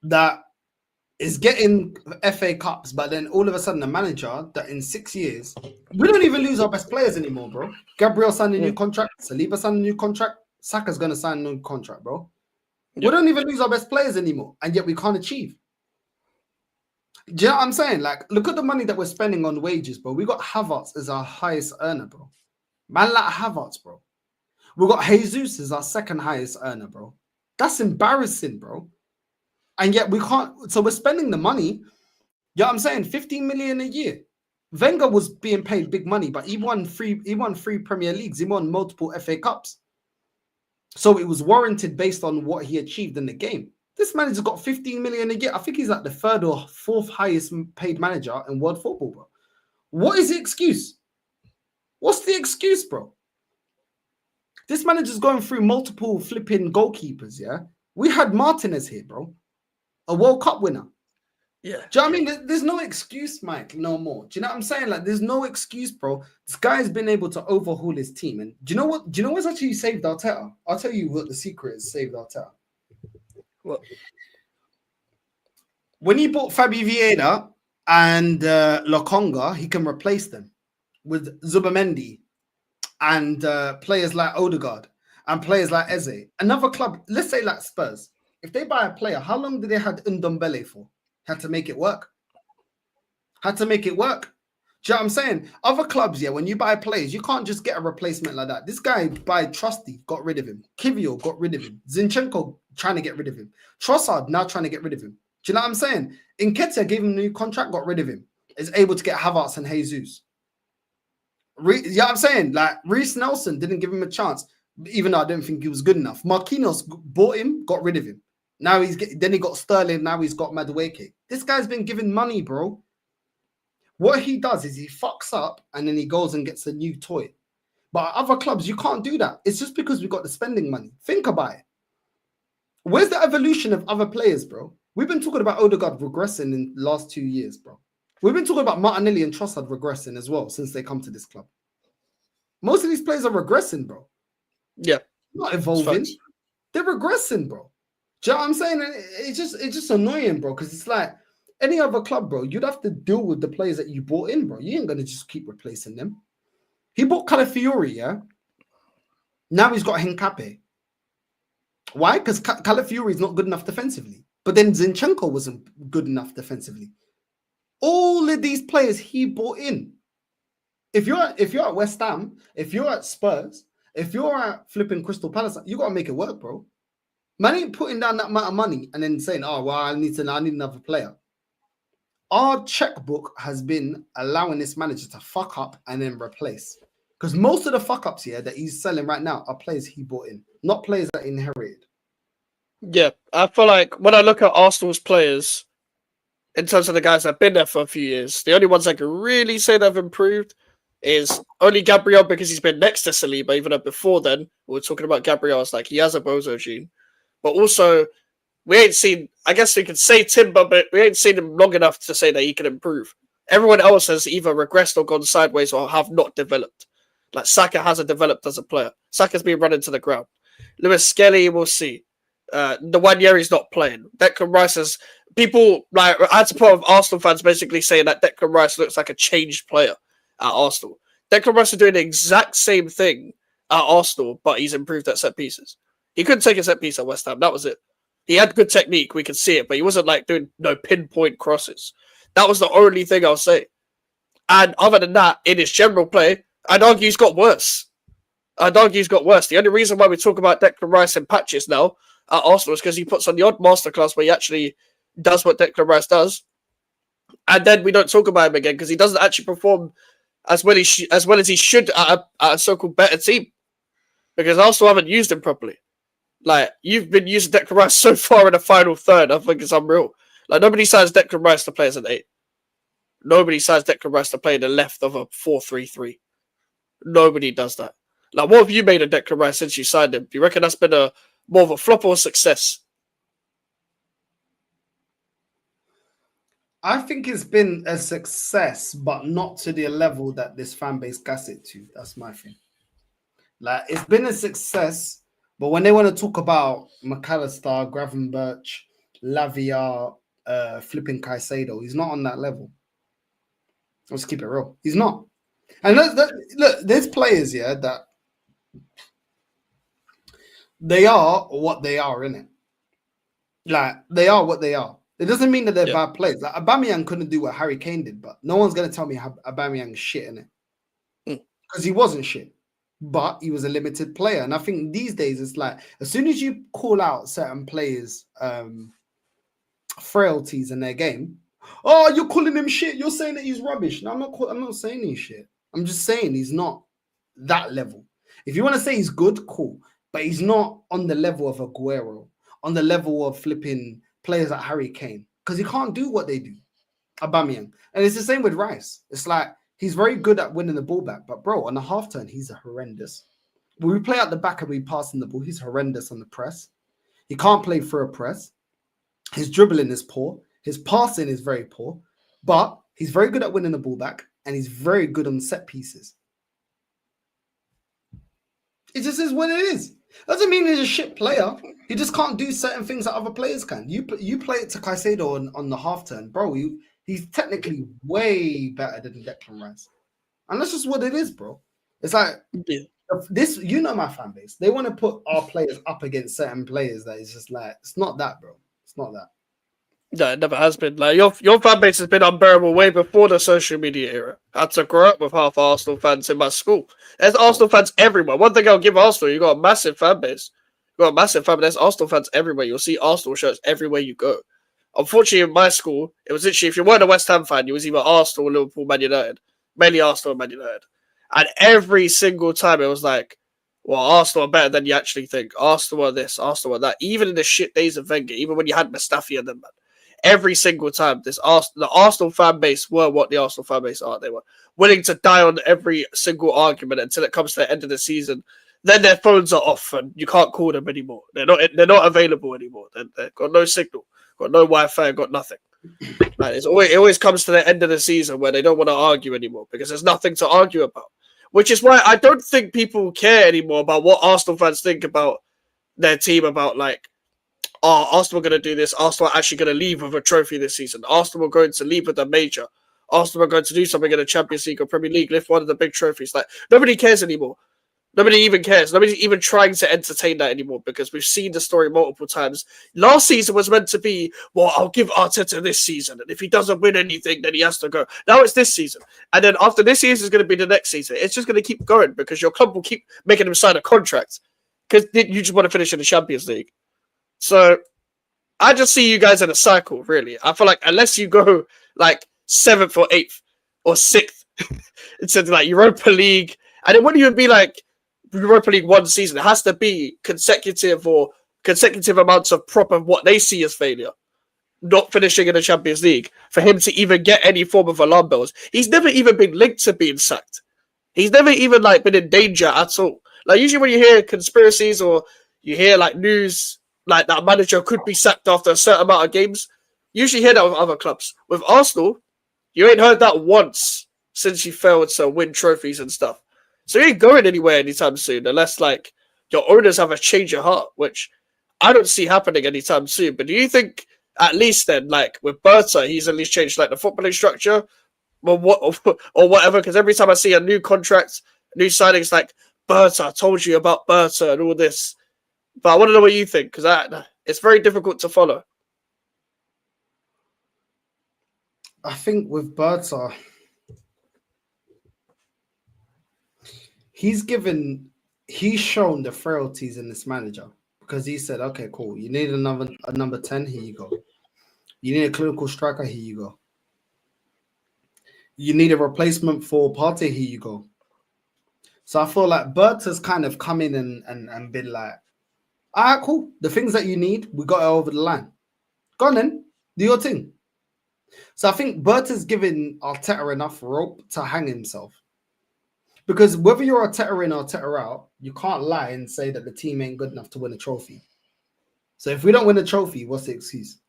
B: that is getting FA Cups, but then all of a sudden a manager that in 6 years, we don't even lose our best players anymore, bro. Gabriel signed a new contract, Saliba signed a new contract, Saka's going to sign a new contract, bro. We don't even lose our best players anymore, and yet we can't achieve. Do you know what I'm saying? Like, look at the money that we're spending on wages, bro. We got Havertz as our highest earner, bro. Man like Havertz, bro. We got Jesus as our second highest earner, bro. That's embarrassing, bro. And yet we can't. So we're spending the money. You know what I'm saying? 15 million a year. Wenger was being paid big money, but he won three Premier Leagues. He won multiple FA Cups. So it was warranted based on what he achieved in the game. This manager's got 15 million a year. I think he's like the 3rd or 4th highest paid manager in world football, bro. What is the excuse? What's the excuse, bro? This manager's going through multiple flipping goalkeepers, yeah? We had Martinez here, bro. A World Cup winner.
C: Yeah.
B: Do you know what I mean? There's no excuse, Mike, no more. Do you know what I'm saying? Like, there's no excuse, bro. This guy's been able to overhaul his team. And do you know what? Do you know what's actually saved Arteta? I'll tell you what the secret is saved Arteta.
C: What?
B: When he bought Fabi Vieira and Lokonga, he can replace them with Zubamendi and players like Odegaard and players like Eze. Another club, let's say like Spurs, if they buy a player, how long did they have Ndombele for? Had to make it work. Had to make it work. Do you know what I'm saying? Other clubs, yeah, when you buy players, you can't just get a replacement like that. This guy, by Trusty, got rid of him. Kivio got rid of him. Zinchenko trying to get rid of him. Trossard now trying to get rid of him. Do you know what I'm saying? Nketiah gave him a new contract, got rid of him. Is able to get Havertz and Jesus. You know what I'm saying? Like, Reece Nelson didn't give him a chance, even though I don't think he was good enough. Marquinhos bought him, got rid of him. Now then he got Sterling, now he's got Madueke. This guy's been given money, bro. What he does is he fucks up and then he goes and gets a new toy. But at other clubs, you can't do that. It's just because we got the spending money. Think about it. Where's the evolution of other players, bro? We've been talking about Odegaard regressing in the last 2 years, bro. We've been talking about Martinelli and Trossard regressing as well since they come to this club. Most of these players are regressing, bro.
C: Yeah.
B: Not evolving. They're regressing, bro. Do you know what I'm saying? It's just annoying, bro, because it's like any other club, bro, you'd have to deal with the players that you bought in, bro. You ain't going to just keep replacing them. He bought Calafiori, yeah? Now he's got Hincapié. Why? Because Calafiori is not good enough defensively. But then Zinchenko wasn't good enough defensively. All of these players he bought in. If you're at West Ham, if you're at Spurs, if you're at flipping Crystal Palace, you got to make it work, bro. Man ain't putting down that amount of money and then saying, oh, well, I need another player. Our checkbook has been allowing this manager to fuck up and then replace. Because most of the fuck-ups here that he's selling right now are players he bought in, not players that inherited.
C: Yeah, I feel like when I look at Arsenal's players, in terms of the guys that have been there for a few years, the only ones I can really say that have improved is only Gabriel, because he's been next to Saliba, even though before then, we were talking about Gabriel as like he has a bozo gene. But also, we ain't seen, I guess we could say Timber, but we ain't seen him long enough to say that he can improve. Everyone else has either regressed or gone sideways or have not developed. Like Saka hasn't developed as a player. Saka's been running to the ground. Lewis Skelly, we'll see. The 1 year he's not playing. Declan Rice has people like I had support of Arsenal fans basically saying that Declan Rice looks like a changed player at Arsenal. Declan Rice is doing the exact same thing at Arsenal, but he's improved at set pieces. He couldn't take a set piece at West Ham. That was it. He had good technique. We could see it, but he wasn't like doing no pinpoint crosses. That was the only thing I'll say. And other than that, in his general play, I'd argue he's got worse. The only reason why we talk about Declan Rice in patches now at Arsenal is because he puts on the odd masterclass where he actually does what Declan Rice does. and then we don't talk about him again because he doesn't actually perform as well as he should at a so-called better team, because Arsenal haven't used him properly. Like, you've been using Declan Rice so far in the final third, I think it's unreal. Like, nobody signs Declan Rice to play as an 8. Nobody signs Declan Rice to play in the left of a 4-3-3. Nobody does that. Like, what have you made of Declan Rice since you signed him? Do you reckon that's been more of a flop or a success?
B: I think it's been a success, but not to the level that this fan base gas it to. That's my thing. Like, it's been a success, but when they want to talk about McAllister, Gravenberch, Lavia, flipping Caicedo, he's not on that level. Let's keep it real. He's not. And look, there's players here that they are what they are, innit? Like, they are what they are. It doesn't mean that they're bad players. Like, Aubameyang couldn't do what Harry Kane did, but no one's going to tell me Aubameyang's shit, innit? Because he wasn't shit. But he was a limited player. And I think these days it's like, as soon as you call out certain players' frailties in their game, oh, you're calling him shit. You're saying that he's rubbish. No, I'm not saying he's shit. I'm just saying he's not that level. If you want to say he's good, cool. But he's not on the level of Aguero, on the level of flipping players like Harry Kane. Because he can't do what they do. Aubameyang. And it's the same with Rice. It's like, he's very good at winning the ball back, but bro, on the half turn, he's horrendous. When we play out the back and we pass in the ball, he's horrendous on the press. He can't play through a press. His dribbling is poor. His passing is very poor, but he's very good at winning the ball back, and he's very good on set pieces. It just is what it is. Doesn't mean he's a shit player. He just can't do certain things that other players can. You play it to Caicedo on the half turn, bro. He's technically way better than Declan Rice. And that's just what it is, bro. It's like this, you know, my fan base. They want to put our players up against certain players that is just like, it's not that, bro. It's not that.
C: No, it never has been. Like, your fan base has been unbearable way before the social media era. I had to grow up with half Arsenal fans in my school. There's Arsenal fans everywhere. One thing I'll give Arsenal, you got a massive fan base. You got a massive fan base. There's Arsenal fans everywhere. You'll see Arsenal shirts everywhere you go. Unfortunately, in my school, it was literally, if you weren't a West Ham fan, you was either Arsenal, Liverpool, Man United. Mainly Arsenal and Man United. And every single time it was like, well, Arsenal are better than you actually think. Arsenal are this, Arsenal are that. Even in the shit days of Wenger, even when you had Mustafi and them, man. Every single time, the Arsenal fan base were what the Arsenal fan base are. They were willing to die on every single argument until it comes to the end of the season. Then their phones are off and you can't call them anymore. They're not available anymore. They've got no signal, got no Wi-Fi, got nothing. Like, it always comes to the end of the season where they don't want to argue anymore because there's nothing to argue about. Which is why I don't think people care anymore about what Arsenal fans think about their team, about like, oh, Arsenal are going to do this. Arsenal are actually going to leave with a trophy this season. Arsenal are going to leave with a major. Arsenal are going to do something in the Champions League or Premier League, lift one of the big trophies. Like, nobody cares anymore. Nobody even cares. Nobody's even trying to entertain that anymore because we've seen the story multiple times. Last season was meant to be, well, I'll give Arteta this season. And if he doesn't win anything, then he has to go. Now it's this season. And then after this season is going to be the next season. It's just going to keep going because your club will keep making him sign a contract because you just want to finish in the Champions League. So I just see you guys in a cycle, really. I feel like unless you go like 7th or 8th or 6th instead of like Europa League, and it wouldn't even be like Europa League one season. It has to be consecutive amounts of proper what they see as failure, not finishing in the Champions League for him to even get any form of alarm bells. He's never even been linked to being sacked. He's never even like been in danger at all. Like usually when you hear conspiracies or you hear like news like that manager could be sacked after a certain amount of games, you usually hear that with other clubs. With Arsenal, you ain't heard that once since you failed to win trophies and stuff. So you ain't going anywhere anytime soon unless like your owners have a change of heart, which I don't see happening anytime soon. But do you think at least then, like with Berta, he's at least changed like the footballing structure or whatever? Because every time I see a new contract, new signings, like Berta, I told you about Berta and all this. But I want to know what you think because it's very difficult to follow.
B: I think with Berta, he's shown the frailties in this manager because he said, okay, cool. You need a number 10, here you go. You need a clinical striker, here you go. you need a replacement for Partey. Here you go. So I feel like Bert has kind of come in and been like, all right, cool. The things that you need, we got it over the line. Go on then, do your thing. So I think Bert is giving Arteta enough rope to hang himself. Because whether you're Arteta in or Arteta out, you can't lie and say that the team ain't good enough to win a trophy. So if we don't win a trophy, what's the excuse?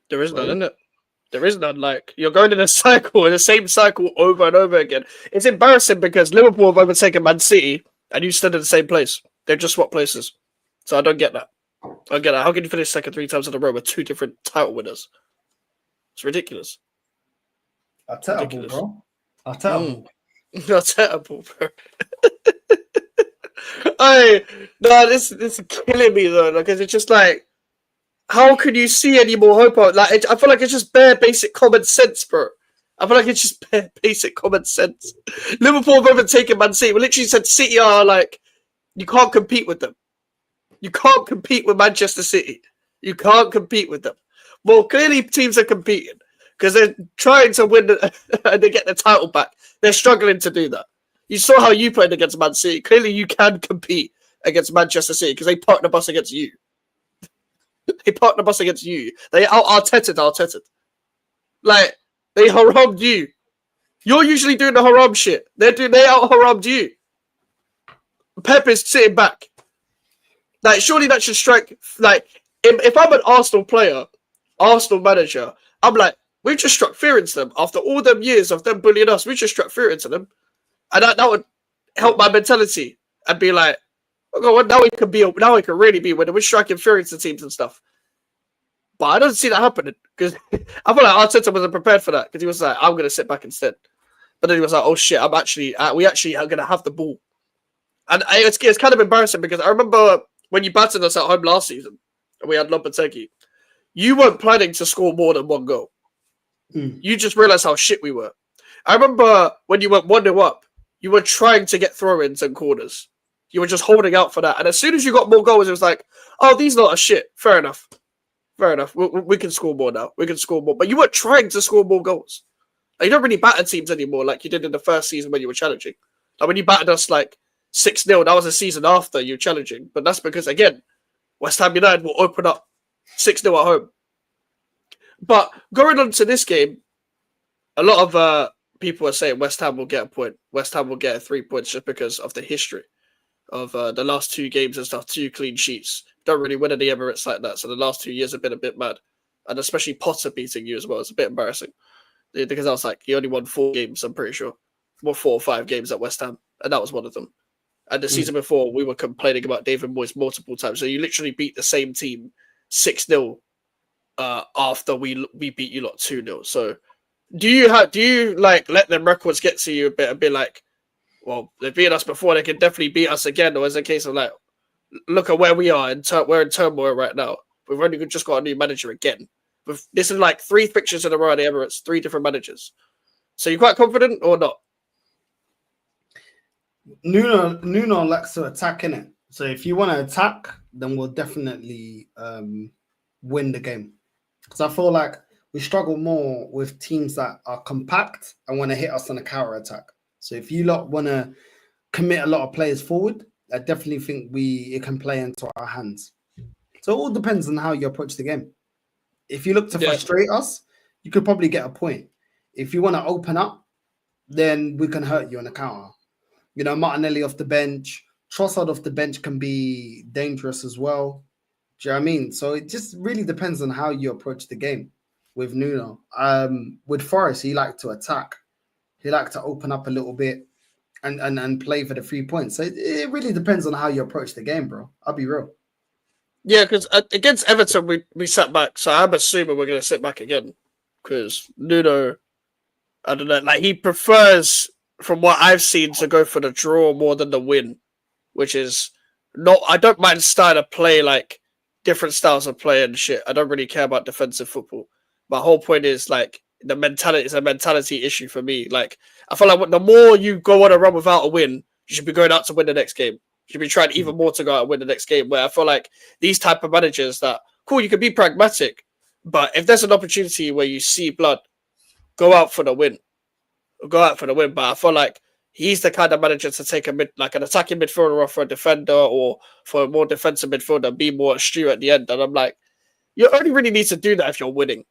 C: There is none, isn't it? There is none. Like, you're going in a cycle, in the same cycle over and over again. It's embarrassing because Liverpool have overtaken Man City and you stood in the same place. They've just swapped places. So I don't get that. I don't get that. How can you finish second 3 times in a row with 2 different title winners? It's ridiculous.
B: Arteta, bro. Arteta.
C: Arteta, bro. This is killing me though, because it's just like, how can you see any more hope out? Like, I feel like it's just bare basic common sense, bro. I feel like it's just bare basic common sense. Liverpool have overtaken Man City. We literally said City are like, you can't compete with them. You can't compete with Manchester City. You can't compete with them. Well, clearly teams are competing because they're trying to win and they get the title back. They're struggling to do that. You saw how you played against Man City. Clearly you can compete against Manchester City because they parked the bus against you. They parked the bus against you. They out-Arteta'd. Like, they harammed you. You're usually doing the haram shit. They out-harammed you. Pep is sitting back. Like, surely that should strike. Like, if I'm an Arsenal player, Arsenal manager, I'm like, we just struck fear into them. After all them years of them bullying us, we just struck fear into them. And that would help my mentality and be like, okay, well, now we can really be winning. We're striking fear into teams and stuff. But I don't see that happening because I feel like Arteta wasn't prepared for that because he was like, I'm going to sit back instead. But then he was like, oh shit, we actually are going to have the ball. And it's kind of embarrassing because I remember when you battered us at home last season and we had Lopetegui, you weren't planning to score more than 1 goal. You just realized how shit we were. I remember when you went 1-0 up, you were trying to get throw-ins and corners. You were just holding out for that. And as soon as you got more goals, it was like, oh, these lot are shit. Fair enough. We can score more now. We can score more. But you weren't trying to score more goals. Like, you don't really batter teams anymore like you did in the first season when you were challenging. Like when you battered us like 6-0, that was a season after you were challenging. But that's because, again, West Ham United will open up 6-0 at home. But going on to this game, a lot of people are saying West Ham will get a point. West Ham will get 3 points just because of the history of the last 2 games and stuff, 2 clean sheets. Don't really win at the Emirates like that. So the last 2 years have been a bit mad. And especially Potter beating you as well. It's a bit embarrassing. Because I was like, he only won 4 games, I'm pretty sure. Well, 4 or 5 games at West Ham. And that was one of them. And the season before, we were complaining about David Moyes multiple times. So you literally beat the same team 6-0 after we beat you lot 2-0. So do you like let them records get to you a bit and be like, well, they beat us before, they can definitely beat us again? Or is it a case of like, look at where we are, we're in turmoil right now. We've only just got a new manager again. This is like 3 fixtures in a row at the Emirates, 3 different managers. So you're quite confident or not?
B: Nuno likes to attack, innit? So if you want to attack, then we'll definitely win the game. Because I feel like we struggle more with teams that are compact and want to hit us on a counter attack. So if you lot want to commit a lot of players forward, I definitely think it can play into our hands. So it all depends on how you approach the game. If you look to frustrate us, you could probably get a point. If you want to open up, then we can hurt you on the counter. You know, Martinelli off the bench, Trossard off the bench can be dangerous as well. Do you know what I mean? So it just really depends on how you approach the game with Nuno. With Forest, he liked to attack. He liked to open up a little bit and play for the 3 points. So it really depends on how you approach the game, bro. I'll be real.
C: Yeah, because against Everton, we sat back. So I'm assuming we're going to sit back again. Because Nuno, I don't know, like he prefers, from what I've seen, to go for the draw more than the win. Which is not, I don't mind starting to play like different styles of play and shit. I don't really care about defensive football. My whole point is like the mentality is a mentality issue for me. Like I feel like the more you go on a run without a win, you should be going out to win the next game. You should be trying even more to go out and win the next game. Where I feel like these type of managers that cool, you can be pragmatic, But if there's an opportunity where you see blood, go out for the win. Go out for the win. But I feel like he's the kind of manager to take an attacking midfielder off for a defender or for a more defensive midfielder, be more astute at the end. And I'm like, you only really need to do that if you're winning.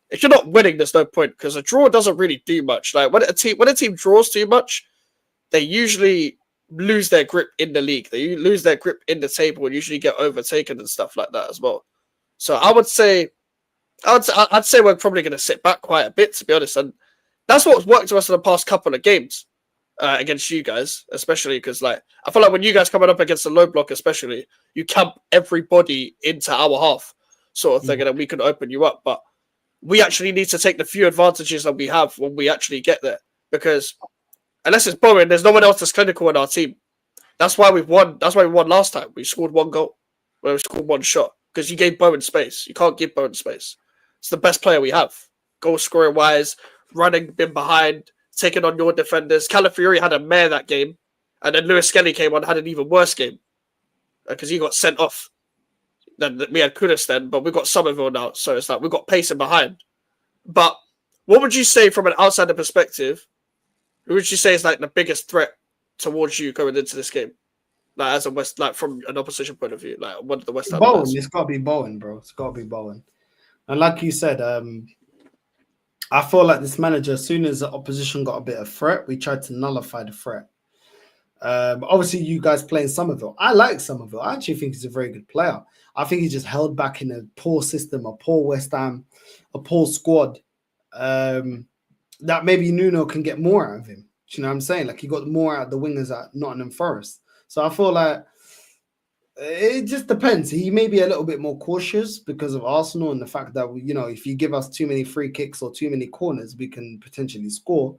C: If you're not winning, there's no point because a draw doesn't really do much. Like when a team draws too much, they usually lose their grip in the league. They lose their grip in the table and usually get overtaken and stuff like that as well. So I'd say we're probably going to sit back quite a bit, to be honest. And that's what's worked to us in the past couple of games against you guys, especially because like I feel like when you guys coming up against the low block, especially, you camp everybody into our half sort of thing, and then we can open you up. But we actually need to take the few advantages that we have when we actually get there, because unless it's Bowen, there's no one else that's clinical in our team. That's why we've won. That's why we won last time. We scored one goal. We scored one shot because you gave Bowen space. You can't give Bowen space. It's the best player we have. Goal scoring wise, running in behind, taking on your defenders. Calafiori had a mare that game, and then Lewis Skelly came on and had an even worse game because he got sent off. Then we had Kudus then, but we've got Somerville now, so it's like we've got pace in behind. But what would you say from an outsider perspective? Who would you say is like the biggest threat towards you going into this game? Like as a West, like from an opposition point of view, like one of the West Ham
B: Bowen,
C: players.
B: it's got to be Bowen, bro. It's got to be Bowen. And like you said, I feel like this manager, as soon as the opposition got a bit of threat, we tried to nullify the threat. Obviously, you guys playing Somerville. I like Somerville. I actually think he's a very good player. I think he's just held back in a poor system, a poor West Ham, a poor squad. That maybe Nuno can get more out of him. Do you know what I'm saying? Like he got more out of the wingers at Nottingham Forest. So I feel like it just depends. He may be a little bit more cautious because of Arsenal and the fact that, you know, if you give us too many free kicks or too many corners, we can potentially score.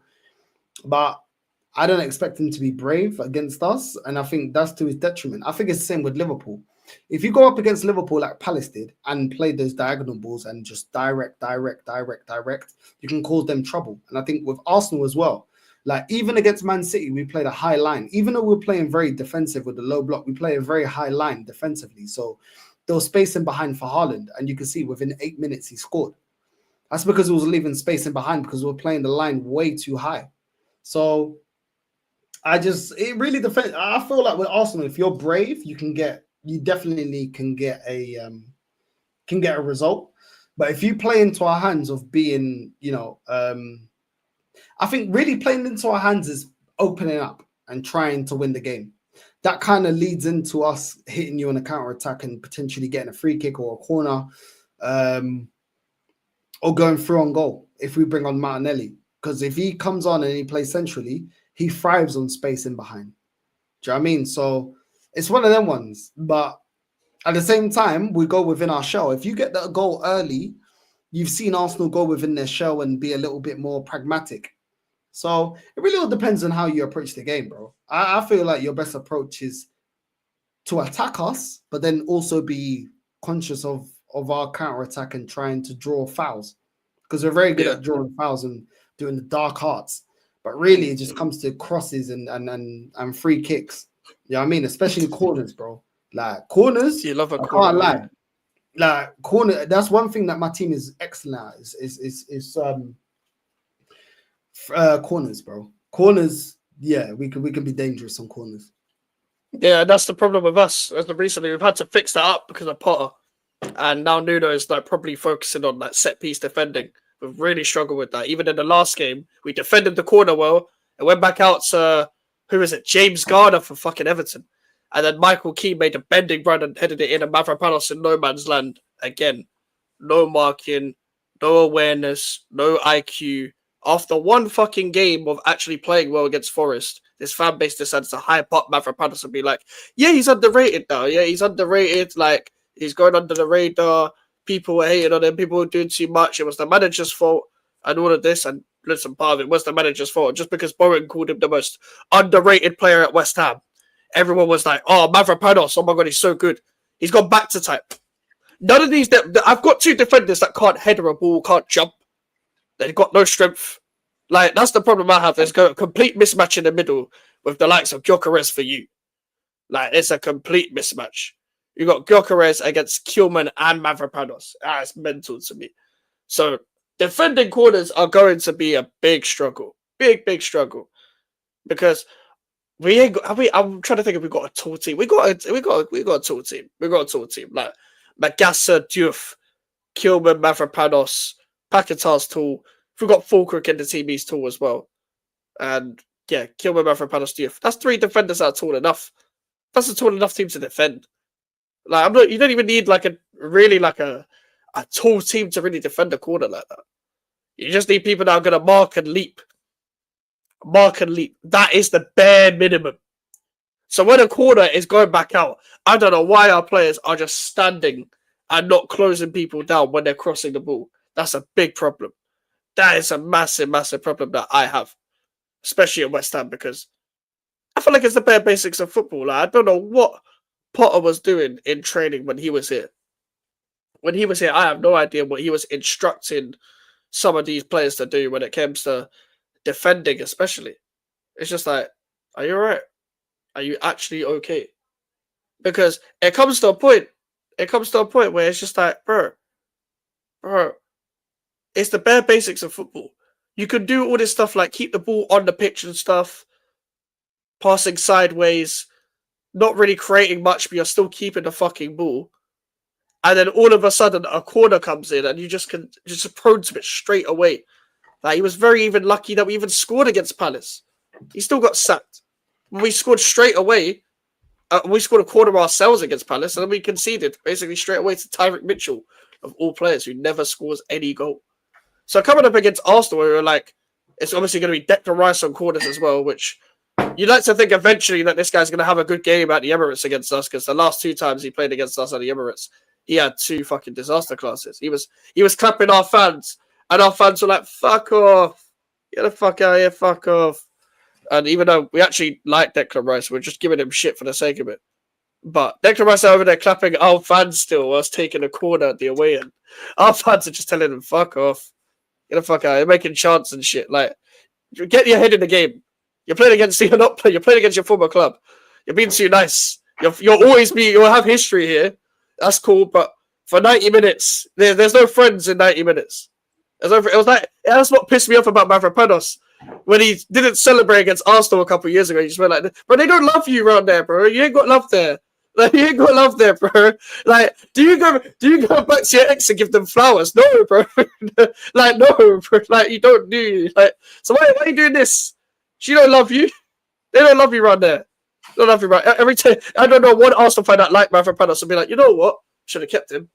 B: But I don't expect him to be brave against us. And I think that's to his detriment. I think it's the same with Liverpool. If you go up against Liverpool like Palace did and play those diagonal balls and just direct, you can cause them trouble. And I think with Arsenal as well, like even against Man City, we played a high line. Even though we're playing very defensive with the low block, we play a very high line defensively. So there was space in behind for Haaland. And you can see within 8 minutes, he scored. That's because it was leaving space in behind because we were playing the line way too high. So it really depends. I feel like with Arsenal, if you're brave, you definitely can get a result. But if you play into our hands of being, I think really playing into our hands is opening up and trying to win the game. That kind of leads into us hitting you on a counter attack and potentially getting a free kick or a corner, or going through on goal if we bring on Martinelli. Because if he comes on and he plays centrally, he thrives on space in behind. Do you know what I mean? So it's one of them ones. But at the same time, we go within our shell. If you get that goal early, you've seen Arsenal go within their shell and be a little bit more pragmatic. So it really all depends on how you approach the game, bro. I feel like your best approach is to attack us, but then also be conscious of our counter-attack and trying to draw fouls. Because we're very good at drawing fouls and doing the dark arts. But really, it just comes to crosses and free kicks. You know what I mean? Especially corners, bro. Like, corners,
C: You love a
B: I
C: corner,
B: can't lie. Like, corner, that's one thing that my team is excellent at, is corners, bro. Corners, yeah, we can be dangerous on corners.
C: Yeah, that's the problem with us. As of recently, we've had to fix that up because of Potter, and now Nuno is like probably focusing on that set piece defending. We've really struggled with that. Even in the last game, we defended the corner well and went back out to James Garner for fucking Everton, and then Michael Keane made a bending run and headed it in, and Mavropanos in no man's land again. No marking, no awareness, no IQ. After one fucking game of actually playing well against Forest, this fan base decides to hype up Mavropanos and be like, yeah, he's underrated now. Yeah, he's underrated. Like, he's going under the radar. People were hating on him. People were doing too much. It was the manager's fault and all of this. And listen, part of it was the manager's fault. Just because Bowen called him the most underrated player at West Ham, everyone was like, oh, Mavropanos, oh my God, he's so good. He's gone back to type. None of these, I've got two defenders that can't header a ball, can't jump. They've got no strength. Like, that's the problem I have. There's a complete mismatch in the middle with the likes of Gyökeres for you. Like, it's a complete mismatch. You got Gyökeres against Kilman and Mavropanos. That's mental to me. So defending corners are going to be a big struggle. Big struggle. Because we ain't got, I'm trying to think if we got a tall team. We got a tall team. We got a tall team. Like Magassa, Diouf, Kilman, Mavropanos, Paquetá's tall. If we got Fulkrug in the team, he's tall as well. And yeah, Kilman, Mavropanos, Diouf. That's 3 defenders that are tall enough. That's a tall enough team to defend. Like you don't even need like a tall team to really defend a corner like that. You just need people that are gonna mark and leap. That is the bare minimum. So when a corner is going back out, I don't know why our players are just standing and not closing people down when they're crossing the ball. That's a big problem. That is a massive problem that I have, especially at West Ham, because I feel like it's the bare basics of football. Like, I don't know what Potter was doing in training when he was here. When he was here, I have no idea what he was instructing some of these players to do when it comes to defending, especially. It's just like, are you alright? Are you actually okay? Because it comes to a point where it's just like, bro, it's the bare basics of football. You can do all this stuff like keep the ball on the pitch and stuff, passing sideways, not really creating much, but you're still keeping the fucking ball. And then all of a sudden a corner comes in and you just prone to it straight away. Like, he was very even lucky that we even scored against Palace. He still got sacked. When we scored straight away, we scored a corner ourselves against Palace, and then we conceded basically straight away to Tyrick Mitchell, of all players, who never scores any goal. So coming up against Arsenal, we were like, it's obviously going to be Declan Rice on corners as well, which you'd like to think eventually that this guy's going to have a good game at the Emirates against us, because the last 2 times he played against us at the Emirates, he had 2 fucking disaster classes. He was clapping our fans, and our fans were like, fuck off. Get the fuck out of here, fuck off. And even though we actually like Declan Rice, we're just giving him shit for the sake of it. But Declan Rice over there clapping our fans still whilst taking a corner at the away end. Our fans are just telling him, fuck off. Get the fuck out. You're making chants and shit. Like, get your head in the game. You're playing against you're playing against your former club. You're being too nice. You'll have history here. That's cool, but for 90 minutes, there's no friends in 90 minutes. That's what pissed me off about Mavropanos. When he didn't celebrate against Arsenal a couple of years ago, he just went like, bro, they don't love you around there, bro. You ain't got love there. Like, you ain't got love there, bro. Like, do you go back to your ex and give them flowers? No, bro. Like, no, bro. Like, you don't do. Like, so why are you doing this? She don't love you. They don't love you around there. They don't love you around. Every time, I don't know, one Arsenal fan that like Mavropanos will be like, you know what? Should have kept him.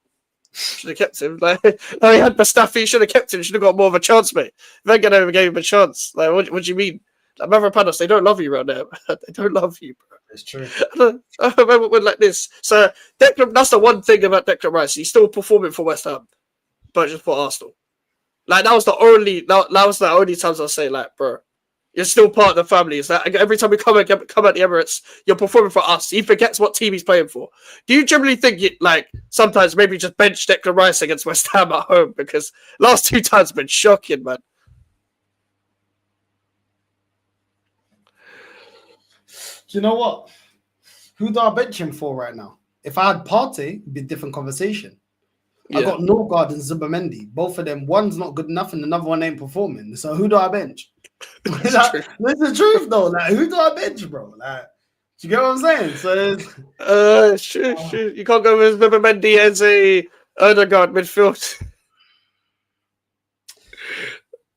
C: Like, he had Mustafi, should have kept him. Should have got more of a chance, mate. Wenger never gave him a chance. Like, what do you mean? Like, Mavropanos, they don't love you around there. They don't love you, bro.
B: It's true.
C: I remember when like this. So that's the one thing about Declan Rice. He's still performing for West Ham, but just for Arsenal. Like, that was the only times I'll say, like, bro, you're still part of the family. It's like every time we come at the Emirates, you're performing for us. He forgets what team he's playing for. Do you generally think sometimes maybe just bench Declan Rice against West Ham at home? Because last 2 times have been shocking, man.
B: Do you know what? Who do I bench him for right now? If I had Partey, it'd be a different conversation. Yeah. I got Norgard and Zubamendi. Both of them, one's not good enough and another one ain't performing. So who do I bench? That's the truth, though. Like, who do I bench, bro? Like, do you get what I'm saying? So,
C: true. You can't go with Zubamendi as a Odegaard midfield.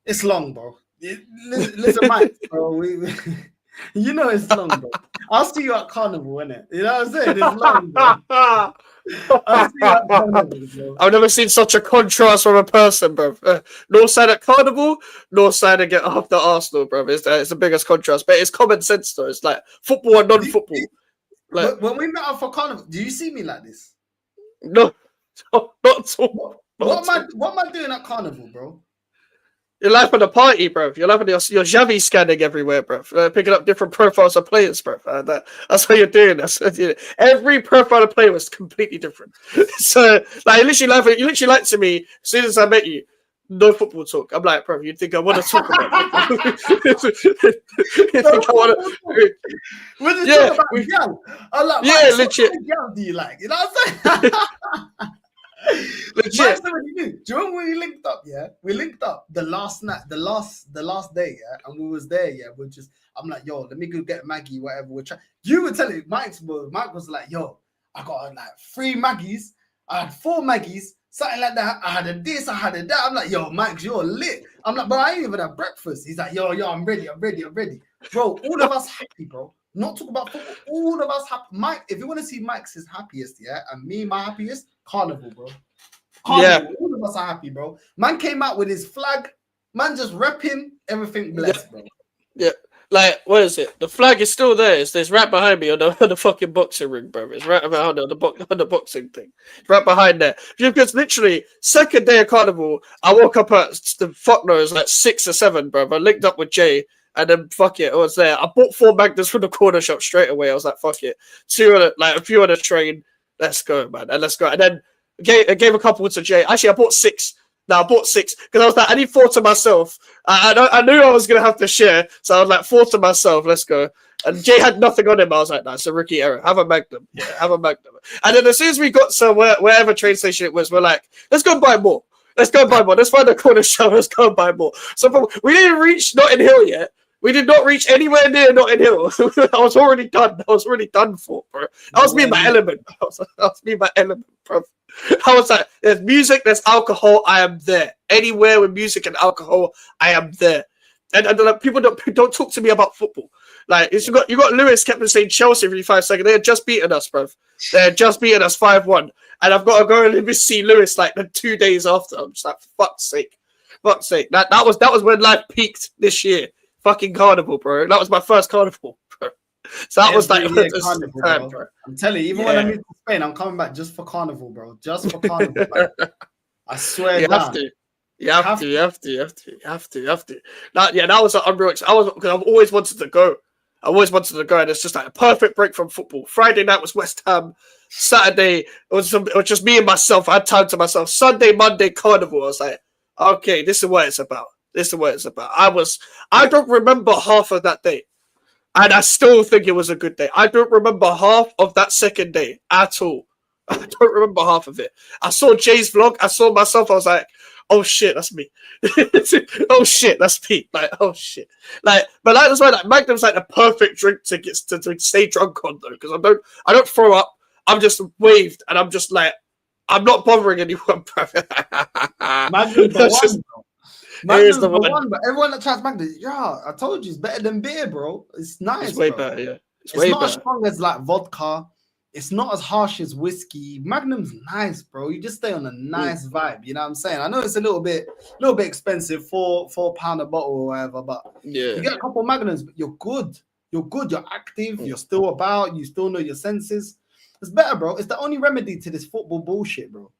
B: It's long, bro. Listen, Mike, bro. You know it's long, bro. I'll see you at Carnival, innit? You know what I'm saying? It's long, bro. I'll see you at Carnival, bro.
C: I've never seen such a contrast from a person, bro. North side at Carnival, North side again after Arsenal, bro. It's the biggest contrast. But it's common sense, though. It's like football and non-football.
B: Like, when we met up for Carnival, do you see me like this?
C: No, not at all.
B: What am I doing at Carnival, bro?
C: You're live on the party, bro. You're live on your Xavi scanning everywhere, bro. Picking up different profiles of players, bro. That's what you're doing. Every profile of player was completely different. So, like, you literally lied to me as soon as I met you. no football talk. I'm like, bro, you think I want to talk about football? You think I want to?
B: We're just
C: Yeah,
B: talking about gal. I'm like,
C: yeah,
B: Mike, what
C: legit,
B: kind of gal do you like? You know what I'm saying?
C: legit.
B: Mike's already knew. Do you remember when we linked up? Yeah, we linked up the last night, the last day. Yeah, and we was there. Yeah, we're just. I'm like, yo, let me go get Maggie. Whatever. We're trying. You were telling Mike was like, yo, I got like 3 Maggies. I had 4 Maggies. Something like that. I had a this, I had a that. I'm like, yo, Mike, you're lit. I'm like, bro, I ain't even had breakfast. He's like, yo, I'm ready. Bro, all of us happy, bro. Not talk about football. All of us happy. Mike, if you want to see Mike's his happiest, yeah, and me, my happiest, carnival, bro. Carnival.
C: Yeah.
B: All of us are happy, bro. Man came out with his flag. Man just repping everything blessed, bro.
C: Yeah. Like, what is it? The flag is still there. It's right behind me on the fucking boxing ring, bro. It's right behind on the boxing thing. It's right behind there. Because literally, second day of carnival, I woke up at the fuck knows like 6 or 7, bro. I linked up with Jay, and then fuck it, I was there. I bought 4 magnets from the corner shop straight away. I was like, fuck it, 2 on a few on the train. Let's go, man, and let's go. And then I gave a couple to Jay. Actually, I bought 6. No, I bought 6 because I was like, I need 4 to myself. I knew I was gonna have to share, so I was like, 4 to myself. Let's go. And Jay had nothing on him. I was like, nah, it's a rookie error. Have a magnum. Yeah, have a magnum. And then as soon as we got somewhere, wherever train station it was, we're like, let's go buy more. Let's go buy more. Let's find a corner shop. Let's go buy more. So we didn't reach Notting Hill yet. We did not reach anywhere near Notting Hill. I was already done. I was already done for, bro. I was me in my element. I was me in my element, bro. I was like, there's music, there's alcohol, I am there. Anywhere with music and alcohol, I am there. And like, people don't talk to me about football. Like you got Lewis kept saying Chelsea every 5 seconds. They had just beaten us, bro. They had just beaten us 5-1. And I've got to go and see Lewis like the 2 days after. I'm just like, fuck's sake. That was when life peaked this year. Fucking carnival, bro. That was my first carnival, bro. So that was like
B: carnival, bro. I'm telling you, even when I moved to Spain, I'm coming back just for carnival, bro. Just for carnival. I swear,
C: you have to. You have to. That was an unreal. Because I've always wanted to go. And it's just like a perfect break from football. Friday night was West Ham. Saturday it was just me and myself. I had time to myself. Sunday, Monday, carnival. I was like, okay, this is what it's about. I don't remember half of that day. And I still think it was a good day. I don't remember half of that second day at all. I don't remember half of it. I saw Jay's vlog. I saw myself. I was like, oh shit, that's me. Oh shit, that's me. Like, oh shit. Like, but like that's why like Magnum's like the perfect drink to stay drunk on though, because I don't throw up. I'm just waved, and I'm just like, I'm not bothering anyone, bro.
B: Magnum's the one, bro. Magnum's the one, but everyone that tries Magnum, I told you, it's better than beer, bro. It's nice.
C: It's way
B: bro.
C: better, yeah. It's
B: not as strong as like vodka. It's not as harsh as whiskey. Magnum's nice, bro. You just stay on a nice vibe. You know what I'm saying? I know it's a little bit expensive, £4 a bottle or whatever, but you get a couple of Magnums, but you're good. You're active. You're still about. You still know your senses. It's better, bro. It's the only remedy to this football bullshit, bro.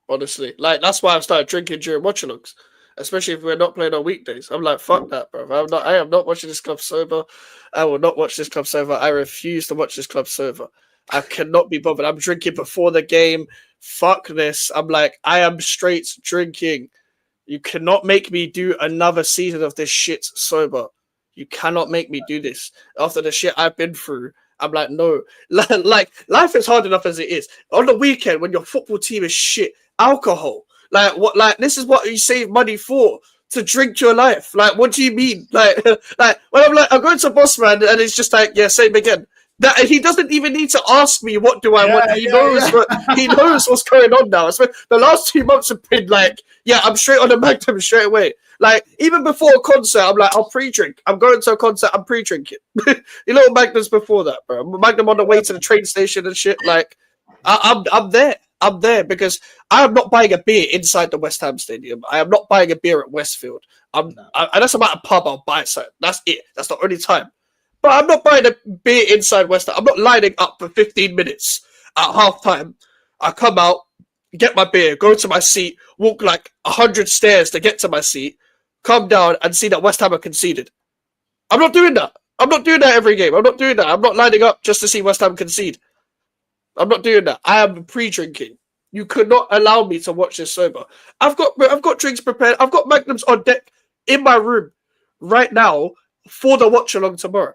C: Honestly, like that's why I started drinking during watch-alongs, especially if we're not playing on weekdays. I'm like, fuck that, bro. I am not watching this club sober. I will not watch this club sober. I refuse to watch this club sober. I cannot be bothered. I'm drinking before the game. Fuck this. I'm like, I am straight drinking. You cannot make me do another season of this shit sober. You cannot make me do this after the shit I've been through. I'm like, no. Like, life is hard enough as it is. On the weekend, when your football team is shit, alcohol. Like, what? Like, this is what you save money for, to drink your life. Like, what do you mean? Like when I'm going to Boss Man, and it's just like, yeah, same again. That he doesn't even need to ask me what do I want. He knows what's going on now. So the last 2 months have been like, yeah, I'm straight on a Magnum straight away. Like even before a concert, I'm like, I'll pre-drink. I'm going to a concert, I'm pre-drinking. You know, Magnums before that, bro. Magnum on the way to the train station and shit. Like I'm there. I'm there because I am not buying a beer inside the West Ham Stadium. I am not buying a beer at Westfield. Unless I'm at a pub, I'll buy it. That's it. That's the only time. But I'm not buying a beer inside West Ham. I'm not lining up for 15 minutes at halftime. I come out, get my beer, go to my seat, walk like 100 stairs to get to my seat, come down and see that West Ham are conceded. I'm not doing that. I'm not doing that every game. I'm not doing that. I'm not lining up just to see West Ham concede. I'm not doing that. I am pre-drinking. You could not allow me to watch this sober. I've got drinks prepared. I've got Magnums on deck in my room right now for the watch along tomorrow.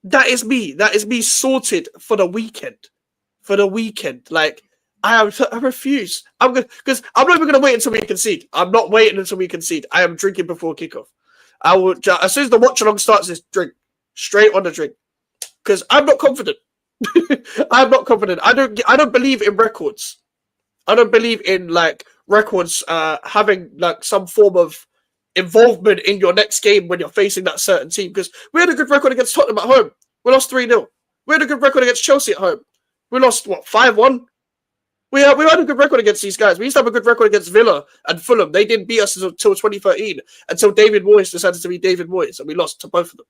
C: That is me. That is me sorted for the weekend. For the weekend. Like, I refuse. I'm gonna, because I'm not even gonna wait until we concede. I'm not waiting until we concede. I am drinking before kickoff. I will, as soon as the watch along starts, this drink straight on the drink, because I'm not confident. I'm not confident. I don't believe in records. I don't believe in like records having like some form of involvement in your next game when you're facing that certain team. Because we had a good record against Tottenham at home. We lost 3-0. We had a good record against Chelsea at home. We lost, what, 5-1? We had a good record against these guys. We used to have a good record against Villa and Fulham. They didn't beat us until 2013, until David Moyes decided to be David Moyes, and we lost to both of them.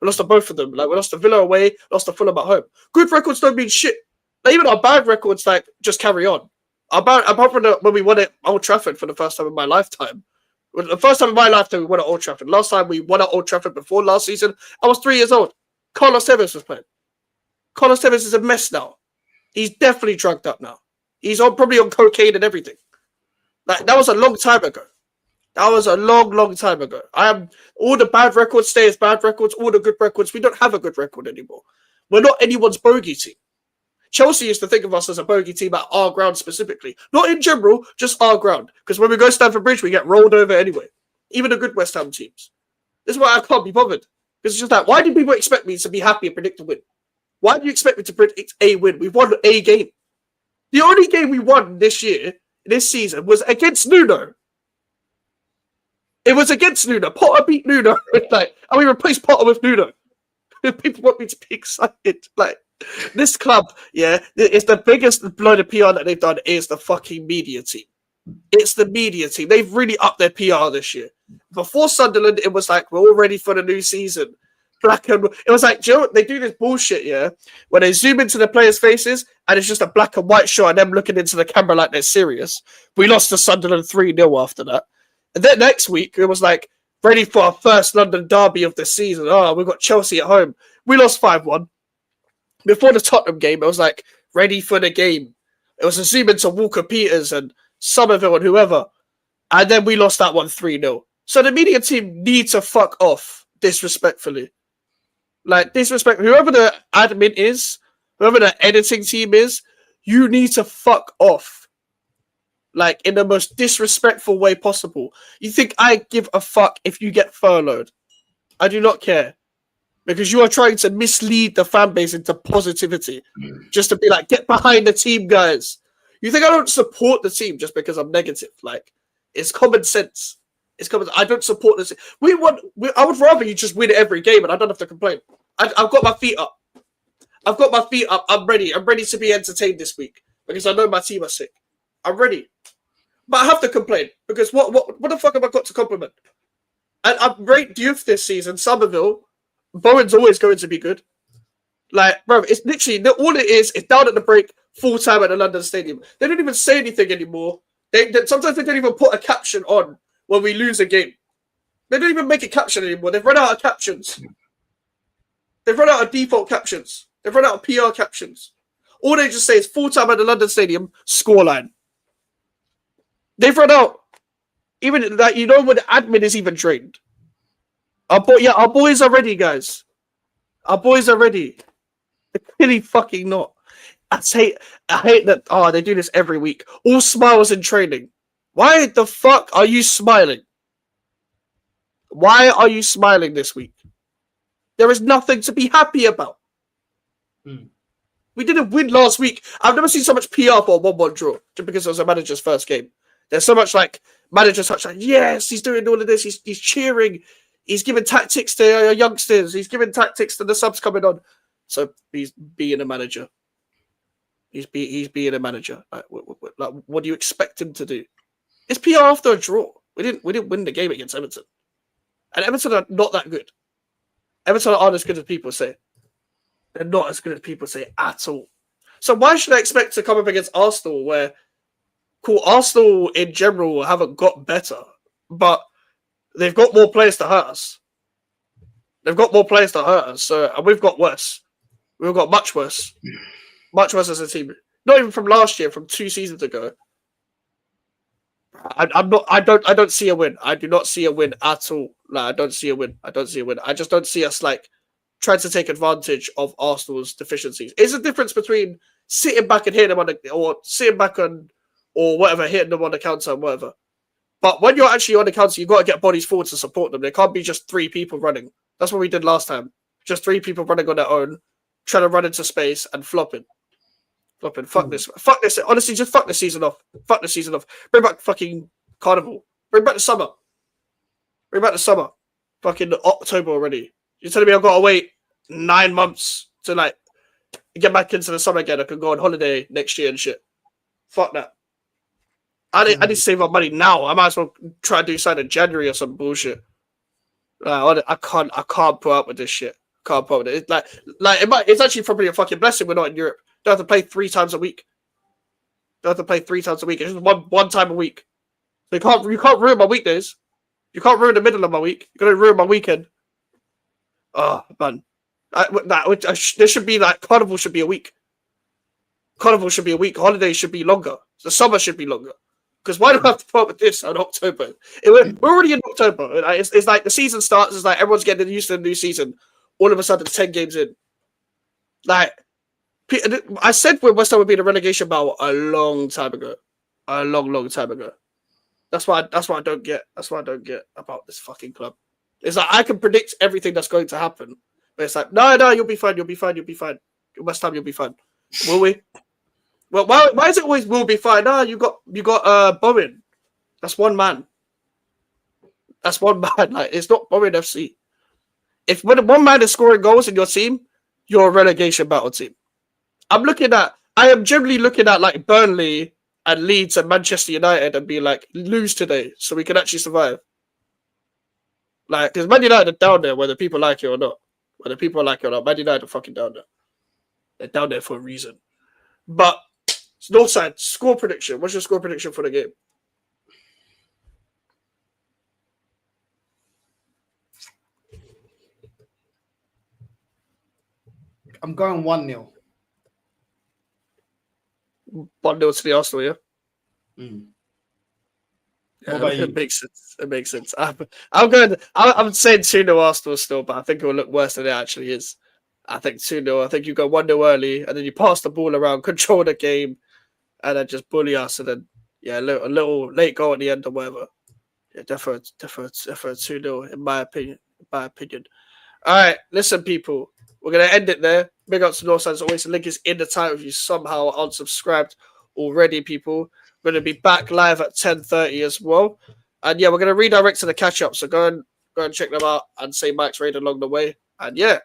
C: We lost to both of them. Like, we lost to Villa away, lost to Fulham at home. Good records don't mean shit. Like, even our bad records, like, just carry on. Apart from when we won at Old Trafford for the first time in my lifetime. The first time in my lifetime we won at Old Trafford. Last time we won at Old Trafford before last season, I was 3 years old. Carlos Tevez was playing. Carlos Tevez is a mess now. He's definitely drugged up now. He's probably on cocaine and everything. Like, that was a long time ago. That was a long, long time ago. All the bad records stay as bad records. All the good records, we don't have a good record anymore. We're not anyone's bogey team. Chelsea used to think of us as a bogey team at our ground specifically. Not in general, just our ground. Because when we go Stamford Bridge, we get rolled over anyway. Even the good West Ham teams. This is why I can't be bothered. Because it's just that, why do people expect me to be happy and predict a win? Why do you expect me to predict a win? We've won a game. The only game we won this year, this season, was against Nuno. It was against Nuno. Potter beat Nuno. Like, and we replaced Potter with Nuno. People want me to be excited. Like, this club, yeah, it's the biggest load of PR that they've done is the fucking media team. It's the media team. They've really upped their PR this year. Before Sunderland, it was like, we're all ready for the new season. It was like, do you know what? They do this bullshit, yeah, where they zoom into the players' faces and it's just a black and white shot and them looking into the camera like they're serious. We lost to Sunderland 3-0 after that. And then next week, it was like, ready for our first London derby of the season. Oh, we've got Chelsea at home. We lost 5-1. Before the Tottenham game, it was like, ready for the game. It was a zoom into Walker-Peters and Somerville and whoever. And then we lost that one 3-0. So the media team need to fuck off, disrespectfully. Like, disrespect, whoever the admin is, whoever the editing team is, you need to fuck off. Like, in the most disrespectful way possible. You think I give a fuck if you get furloughed? I do not care. Because you are trying to mislead the fan base into positivity. Just to be like, get behind the team, guys. You think I don't support the team just because I'm negative? Like, it's common sense. It's common. I don't support this. I would rather you just win every game and I don't have to complain. I've got my feet up. I've got my feet up. I'm ready. I'm ready to be entertained this week because I know my team are sick. I'm ready. But I have to complain because what the fuck have I got to compliment? And I'm great youth this season. Somerville. Bowen's always going to be good. Like, bro, it's literally all it is down at the break, full time at the London Stadium. They don't even say anything anymore. Sometimes they don't even put a caption on when we lose a game. They don't even make a caption anymore. They've run out of captions. They've run out of default captions. They've run out of PR captions. All they just say is full time at the London Stadium, scoreline. They've run out. Even that, you know, when the admin is even trained. Our boys are ready, guys. Our boys are ready. They're clearly fucking not. I hate that. Oh, they do this every week. All smiles in training. Why the fuck are you smiling? Why are you smiling this week? There is nothing to be happy about. We didn't win last week. I've never seen so much PR for a 1-1 draw just because it was a manager's first game. There's so much like managers such like, yes, he's doing all of this. He's cheering. He's giving tactics to youngsters. He's giving tactics to the subs coming on. So he's being a manager. He's being a manager. Like, what do you expect him to do? It's PR after a draw. We didn't win the game against Everton, and Everton are not that good. Everton aren't as good as people say. They're not as good as people say at all. So why should I expect to come up against Arsenal, where Arsenal in general haven't got better, but they've got more players to hurt us. They've got more players to hurt us, and we've got worse. We've got much worse. Much worse as a team. Not even from last year, from 2 seasons ago. I'm not. I don't see a win. I do not see a win at all. Like I don't see a win. I don't see a win. I just don't see us like trying to take advantage of Arsenal's deficiencies. It's a difference between sitting back and hitting them on the, or sitting back on, or whatever, hitting them on the counter and whatever. But when you're actually on the counter, you got to get bodies forward to support them. There can't be just 3 people running. That's what we did last time. Just 3 people running on their own, trying to run into space and flopping. Fuck this. Fuck this. Honestly, just fuck the season off. Fuck the season off. Bring back fucking Carnival. Bring back the summer. Bring back the summer. Fucking October already. You're telling me I've got to wait 9 months to like get back into the summer again? I can go on holiday next year and shit. Fuck that. I need to save up money now. I might as well try to do something in January or some bullshit. I can't put up with this shit. Can't put up with it. It's actually probably a fucking blessing we're not in Europe. Don't have to play 3 times a week. It's just one time a week. So you can't ruin my weekdays. You can't ruin the middle of my week. You're gonna ruin my weekend. Oh man, there should be like Carnival should be a week. Carnival should be a week. Holidays should be longer. The summer should be longer. Because why do I have to put up with this in October? We're already in October. It's like the season starts. It's like everyone's getting used to the new season. All of a sudden, 10 games in. Like, I said when West Ham would be in a relegation battle a long time ago. A long time ago. That's what I don't get. That's what I don't get about this fucking club. It's like I can predict everything that's going to happen. But it's like, no, you'll be fine. West Ham, you'll be fine. Will we? Well, why is it always will be fine? No, you got Bowen. That's one man. Like it's not Bowen FC. If when one man is scoring goals in your team, you're a relegation battle team. I am generally looking at like Burnley and Leeds and Manchester United and be like, lose today so we can actually survive. Like, because Man United are down there whether people like it or not. Man United are fucking down there. They're down there for a reason. But Northside, score prediction. What's your score prediction for the game?
B: I'm going 1-0.
C: 1-0 to the Arsenal, yeah?
B: Yeah,
C: it makes sense. I'm saying 2-0 Arsenal still, but I think it will look worse than it actually is. I think 2-0. I think you go 1-0 early, and then you pass the ball around, control the game, and then just bully us, and then a little late goal at the end or whatever. Yeah, definitely 2-0 in my opinion. All right, listen, people, we're gonna end it there. Big up to Northside as always. The link is in the title if you somehow are unsubscribed already, people. We're gonna be back live at 10:30 as well, and yeah, we're gonna redirect to the catch up. So go and check them out and say Mike's raid along the way, and yeah.